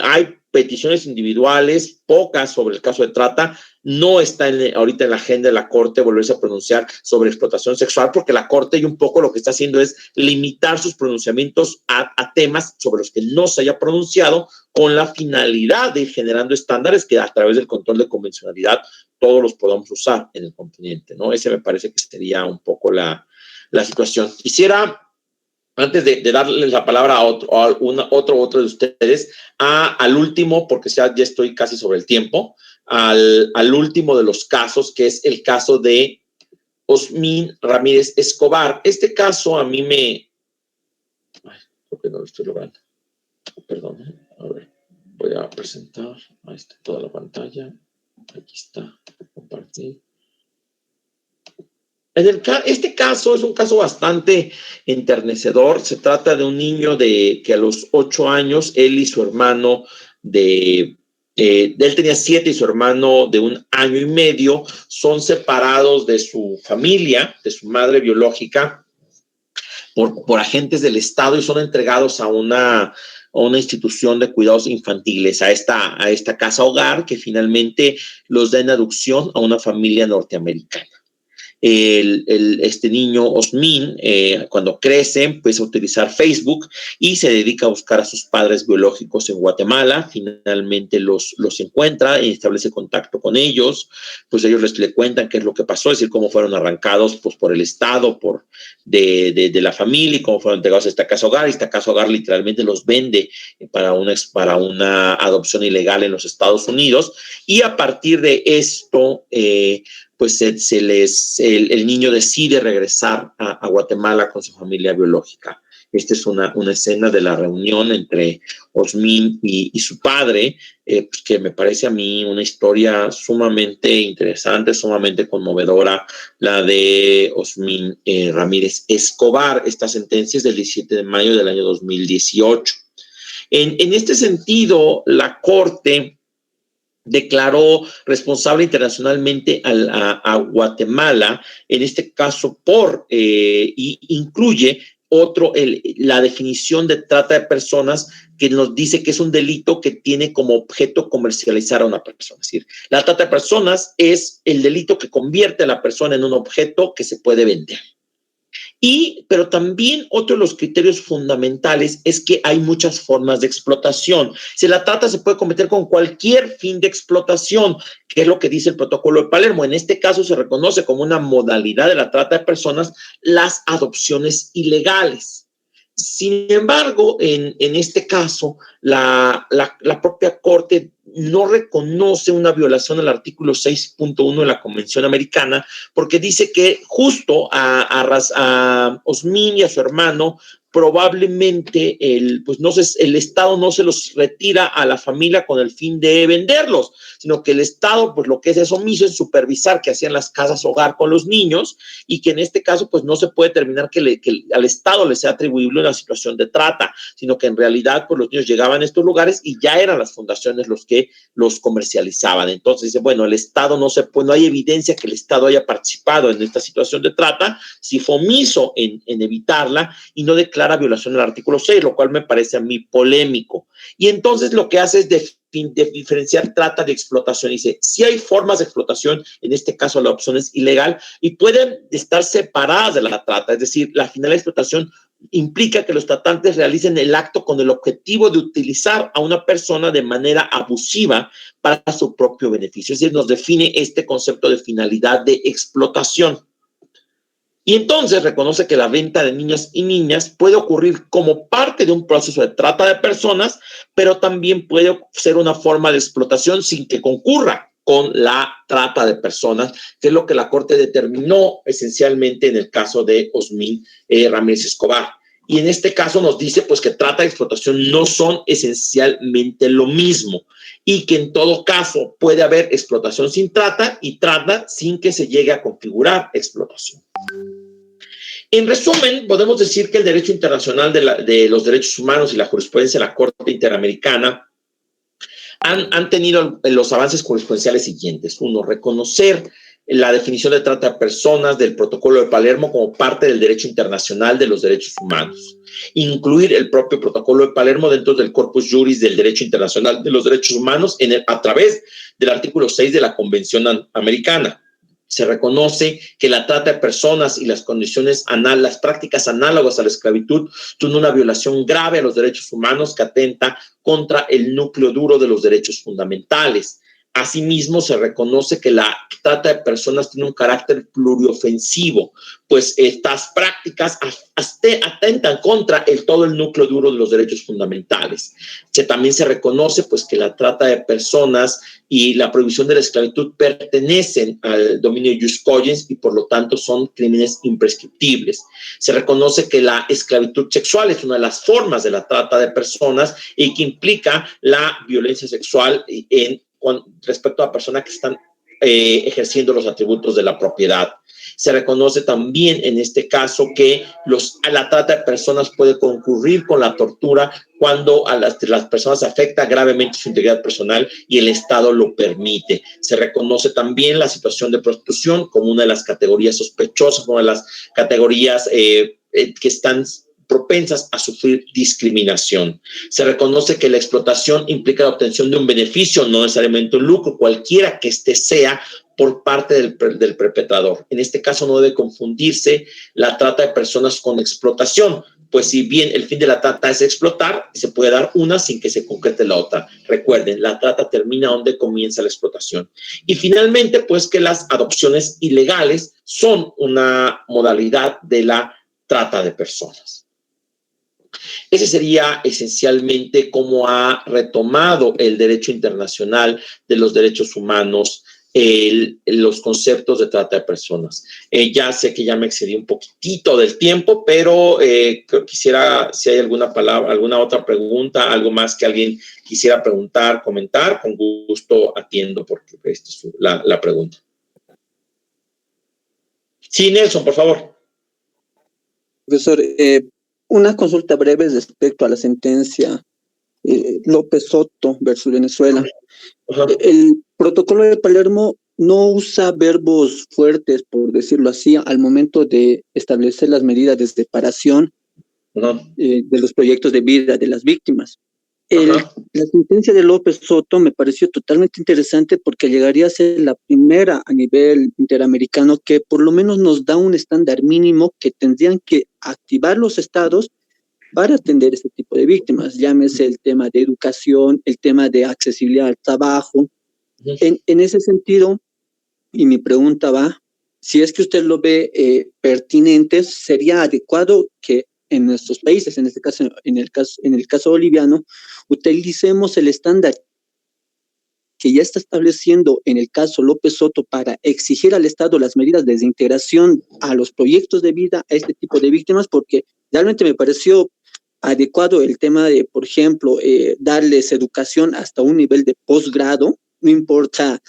hay peticiones individuales, pocas sobre el caso de trata. No está ahorita en la agenda de la Corte volverse a pronunciar sobre explotación sexual, porque la Corte y un poco lo que está haciendo es limitar sus pronunciamientos a temas sobre los que no se haya pronunciado, con la finalidad de ir generando estándares que a través del control de convencionalidad todos los podamos usar en el continente, ¿no? Ese me parece que sería un poco la situación. Quisiera, antes de darles la palabra a otro de ustedes, al último, porque ya estoy casi sobre el tiempo, al último de los casos, que es el caso de Osmin Ramírez Escobar. Este caso a mí creo que no lo estoy logrando. Perdón, a ver, voy a presentar. Ahí está toda la pantalla. Aquí está, compartir. Este caso es un caso bastante enternecedor. Se trata de un niño que a los 8 años, él y su hermano él tenía 7 y su hermano de 1 año y medio son separados de su familia, de su madre biológica, por agentes del Estado y son entregados a una institución de cuidados infantiles, a esta casa hogar que finalmente los da en adopción a una familia norteamericana. Este niño Osmin, cuando crece, empieza a utilizar Facebook y se dedica a buscar a sus padres biológicos en Guatemala. Finalmente los encuentra y establece contacto con ellos. Pues ellos le cuentan qué es lo que pasó, es decir, cómo fueron arrancados pues, por el Estado, de la familia y cómo fueron entregados a esta casa hogar. Esta casa hogar literalmente los vende para una adopción ilegal en los Estados Unidos. Y a partir de esto, pues el niño decide regresar a Guatemala con su familia biológica. Esta es una escena de la reunión entre Osmin y su padre, pues que me parece a mí una historia sumamente interesante, sumamente conmovedora, la de Osmin Ramírez Escobar. Esta sentencia es del 17 de mayo del año 2018. En este sentido, la Corte declaró responsable internacionalmente a Guatemala, en este caso y incluye la definición de trata de personas que nos dice que es un delito que tiene como objeto comercializar a una persona. Es decir, la trata de personas es el delito que convierte a la persona en un objeto que se puede vender. Pero también otro de los criterios fundamentales es que hay muchas formas de explotación. Si la trata se puede cometer con cualquier fin de explotación, que es lo que dice el Protocolo de Palermo. En este caso se reconoce como una modalidad de la trata de personas las adopciones ilegales. Sin embargo, en este caso, la propia Corte no reconoce una violación al artículo 6.1 de la Convención Americana porque dice que justo a Osmin y a su hermano probablemente el Estado no se los retira a la familia con el fin de venderlos, sino que el Estado pues lo que es omiso es supervisar que hacían las casas hogar con los niños y que en este caso pues no se puede determinar que al Estado le sea atribuible una situación de trata, sino que en realidad pues los niños llegaban a estos lugares y ya eran las fundaciones los que los comercializaban. Entonces dice, bueno, el Estado no hay evidencia que el Estado haya participado en esta situación de trata, si fue omiso en evitarla y no declara violación del artículo 6, lo cual me parece a mí polémico. Y entonces lo que hace es diferenciar trata de explotación. Dice, sí hay formas de explotación, en este caso la opción es ilegal y pueden estar separadas de la trata, es decir, la final de explotación implica que los tratantes realicen el acto con el objetivo de utilizar a una persona de manera abusiva para su propio beneficio. Es decir, nos define este concepto de finalidad de explotación. Y entonces reconoce que la venta de niños y niñas puede ocurrir como parte de un proceso de trata de personas, pero también puede ser una forma de explotación sin que concurra con la trata de personas, que es lo que la Corte determinó esencialmente en el caso de Osmin Ramírez Escobar. Y en este caso nos dice pues que trata y explotación no son esencialmente lo mismo y que en todo caso puede haber explotación sin trata y trata sin que se llegue a configurar explotación. En resumen, podemos decir que el derecho internacional de los derechos humanos y la jurisprudencia de la Corte Interamericana han tenido los avances jurisprudenciales siguientes. Uno, reconocer la definición de trata de personas del Protocolo de Palermo como parte del derecho internacional de los derechos humanos. Incluir el propio Protocolo de Palermo dentro del corpus juris del derecho internacional de los derechos humanos a través del artículo 6 de la Convención Americana. Se reconoce que la trata de personas y las prácticas análogas a la esclavitud son una violación grave a los derechos humanos que atenta contra el núcleo duro de los derechos fundamentales. Asimismo, se reconoce que la trata de personas tiene un carácter pluriofensivo, pues estas prácticas atentan contra todo el núcleo duro de los derechos fundamentales. También se reconoce pues, que la trata de personas y la prohibición de la esclavitud pertenecen al dominio jus cogens y por lo tanto son crímenes imprescriptibles. Se reconoce que la esclavitud sexual es una de las formas de la trata de personas y que implica la violencia sexual respecto a personas que están ejerciendo los atributos de la propiedad. Se reconoce también en este caso que la trata de personas puede concurrir con la tortura cuando a las personas afecta gravemente su integridad personal y el Estado lo permite. Se reconoce también la situación de prostitución como una de las categorías sospechosas, una de las categorías que están propensas a sufrir discriminación. Se reconoce que la explotación implica la obtención de un beneficio, no necesariamente un lucro, cualquiera que este sea, por parte del perpetrador. En este caso no debe confundirse la trata de personas con explotación, pues si bien el fin de la trata es explotar, se puede dar una sin que se concrete la otra. Recuerden, la trata termina donde comienza la explotación. Y finalmente, pues que las adopciones ilegales son una modalidad de la trata de personas. Ese sería esencialmente cómo ha retomado el derecho internacional de los derechos humanos los conceptos de trata de personas. Ya sé que ya me excedí un poquitito del tiempo, pero quisiera, si hay alguna palabra, alguna otra pregunta, algo más que alguien quisiera preguntar, comentar, con gusto atiendo, porque esta es la pregunta. Sí, Nelson, por favor. Profesor, una consulta breve respecto a la sentencia López Soto versus Venezuela. Ajá. El protocolo de Palermo no usa verbos fuertes, por decirlo así, al momento de establecer las medidas de separación de los proyectos de vida de las víctimas. La sentencia de López Soto me pareció totalmente interesante porque llegaría a ser la primera a nivel interamericano que por lo menos nos da un estándar mínimo que tendrían que activar los estados para atender este tipo de víctimas. Llámese el tema de educación, el tema de accesibilidad al trabajo. En ese sentido, y mi pregunta va, si es que usted lo ve pertinente, sería adecuado que en nuestros países, en este caso, en el caso boliviano, utilicemos el estándar que ya está estableciendo en el caso López Soto para exigir al Estado las medidas de desintegración a los proyectos de vida a este tipo de víctimas, porque realmente me pareció adecuado el tema de, por ejemplo, darles educación hasta un nivel de posgrado, no importa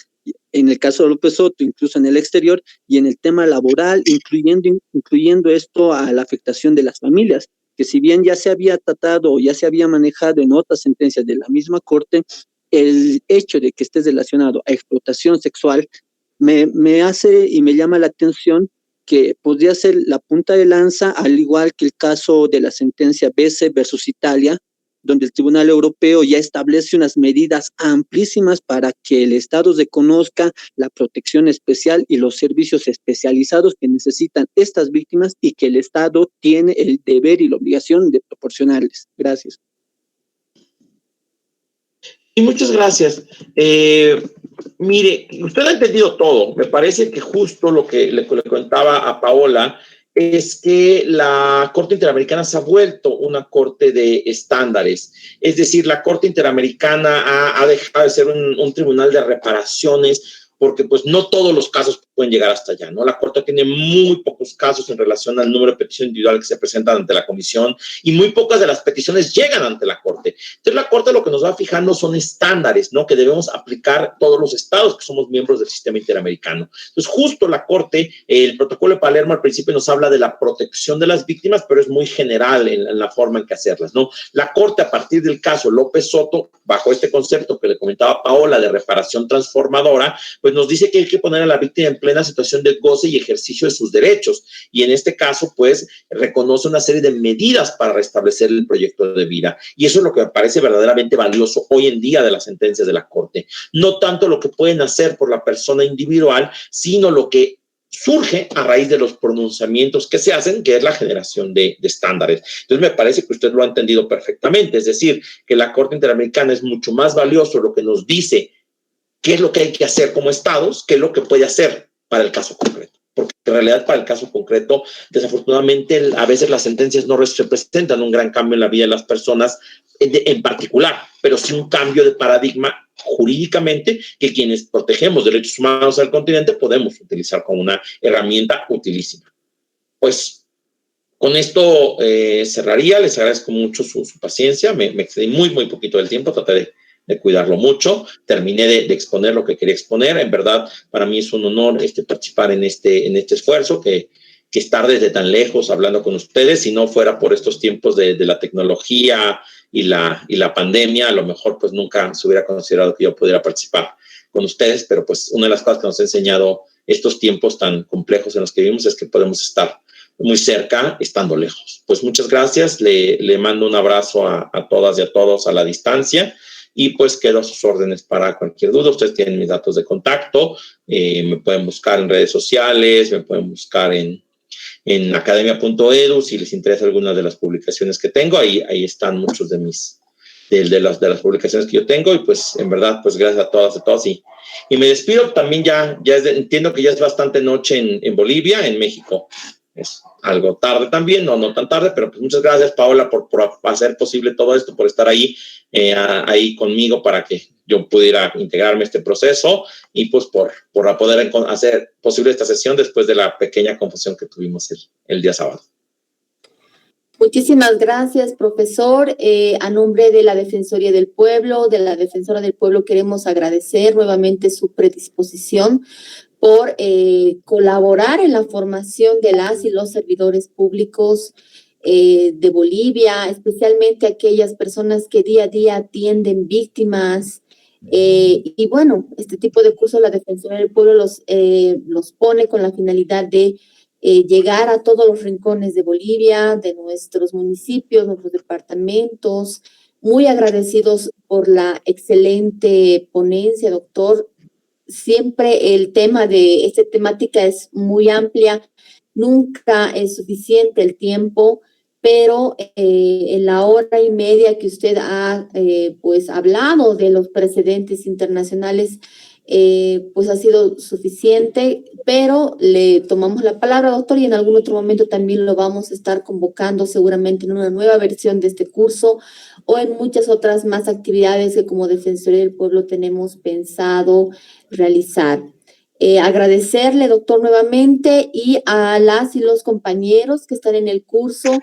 en el caso de López Soto, incluso en el exterior, y en el tema laboral, incluyendo esto a la afectación de las familias, que si bien ya se había tratado o ya se había manejado en otras sentencias de la misma Corte, el hecho de que esté relacionado a explotación sexual me hace y me llama la atención que podría ser la punta de lanza, al igual que el caso de la sentencia Besse versus Italia, donde el Tribunal Europeo ya establece unas medidas amplísimas para que el Estado reconozca la protección especial y los servicios especializados que necesitan estas víctimas y que el Estado tiene el deber y la obligación de proporcionarles. Gracias. Y muchas gracias. Mire, usted ha entendido todo. Me parece que justo lo que le contaba a Paola es que la Corte Interamericana se ha vuelto una corte de estándares. Es decir, la Corte Interamericana ha dejado de ser un tribunal de reparaciones, porque pues no todos los casos pueden llegar hasta allá, ¿no? La Corte tiene muy pocos casos en relación al número de peticiones individuales que se presentan ante la Comisión y muy pocas de las peticiones llegan ante la Corte. Entonces la Corte lo que nos va fijando son estándares, ¿no? Que debemos aplicar todos los estados que somos miembros del sistema interamericano. Entonces justo la Corte, el protocolo de Palermo al principio nos habla de la protección de las víctimas, pero es muy general en la forma en que hacerlas, ¿no? La Corte a partir del caso López Soto, bajo este concepto que le comentaba Paola de reparación transformadora, pues nos dice que hay que poner a la víctima en plena situación de goce y ejercicio de sus derechos. Y en este caso, pues, reconoce una serie de medidas para restablecer el proyecto de vida. Y eso es lo que me parece verdaderamente valioso hoy en día de las sentencias de la Corte. No tanto lo que pueden hacer por la persona individual, sino lo que surge a raíz de los pronunciamientos que se hacen, que es la generación de estándares. Entonces, me parece que usted lo ha entendido perfectamente. Es decir, que la Corte Interamericana es mucho más valioso lo que nos dice qué es lo que hay que hacer como estados, qué es lo que puede hacer para el caso concreto. Porque en realidad para el caso concreto, desafortunadamente, a veces las sentencias no representan un gran cambio en la vida de las personas en particular, pero sí un cambio de paradigma jurídicamente que quienes protegemos derechos humanos al continente podemos utilizar como una herramienta utilísima. Pues con esto cerraría, les agradezco mucho su paciencia, me excedí muy poquito del tiempo, traté de cuidarlo mucho. Terminé de exponer lo que quería exponer. En verdad, para mí es un honor participar en este esfuerzo, que estar desde tan lejos hablando con ustedes. Si no fuera por estos tiempos de la tecnología y la pandemia, a lo mejor pues nunca se hubiera considerado que yo pudiera participar con ustedes, pero pues una de las cosas que nos ha enseñado estos tiempos tan complejos en los que vivimos es que podemos estar muy cerca estando lejos. Pues muchas gracias, le mando un abrazo a todas y a todos a la distancia, y pues quedo a sus órdenes para cualquier duda. Ustedes tienen mis datos de contacto, me pueden buscar en redes sociales, me pueden buscar en academia.edu si les interesa alguna de las publicaciones que tengo. Ahí están muchos de las publicaciones que yo tengo, y pues en verdad pues gracias a todas y a todos, y me despido. También entiendo que ya es bastante noche en Bolivia. En México es algo tarde también, no tan tarde, pero pues muchas gracias, Paola, por hacer posible todo esto, por estar ahí conmigo para que yo pudiera integrarme a este proceso, y pues por poder hacer posible esta sesión después de la pequeña confusión que tuvimos el día sábado. Muchísimas gracias, profesor. A nombre de la Defensoría del Pueblo, de la Defensora del Pueblo, queremos agradecer nuevamente su predisposición por colaborar en la formación de las y los servidores públicos de Bolivia, especialmente aquellas personas que día a día atienden víctimas. Y bueno, este tipo de cursos la Defensoría del Pueblo los pone con la finalidad de llegar a todos los rincones de Bolivia, de nuestros municipios, nuestros departamentos. Muy agradecidos por la excelente ponencia, doctor. Siempre el tema de esta temática es muy amplia, nunca es suficiente el tiempo, pero en la hora y media que usted ha pues hablado de los precedentes internacionales, pues ha sido suficiente, pero le tomamos la palabra, doctor, y en algún otro momento también lo vamos a estar convocando seguramente en una nueva versión de este curso o en muchas otras más actividades que como Defensoría del Pueblo tenemos pensado realizar. Agradecerle, doctor, nuevamente, y a las y los compañeros que están en el curso,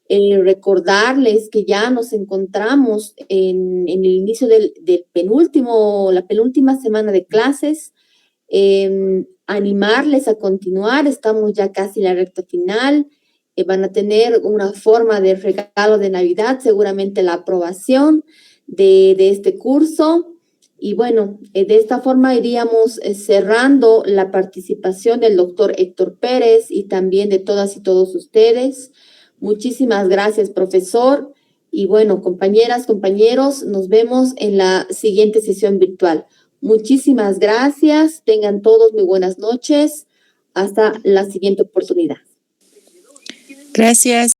recordarles que ya nos encontramos en el inicio la penúltima semana de clases, animarles a continuar. Estamos ya casi en la recta final. Van a tener una forma de regalo de Navidad, seguramente la aprobación de este curso. Y bueno, de esta forma iríamos cerrando la participación del doctor Héctor Pérez y también de todas y todos ustedes. Muchísimas gracias, profesor. Y bueno, compañeras, compañeros, nos vemos en la siguiente sesión virtual. Muchísimas gracias. Tengan todos muy buenas noches. Hasta la siguiente oportunidad. Gracias.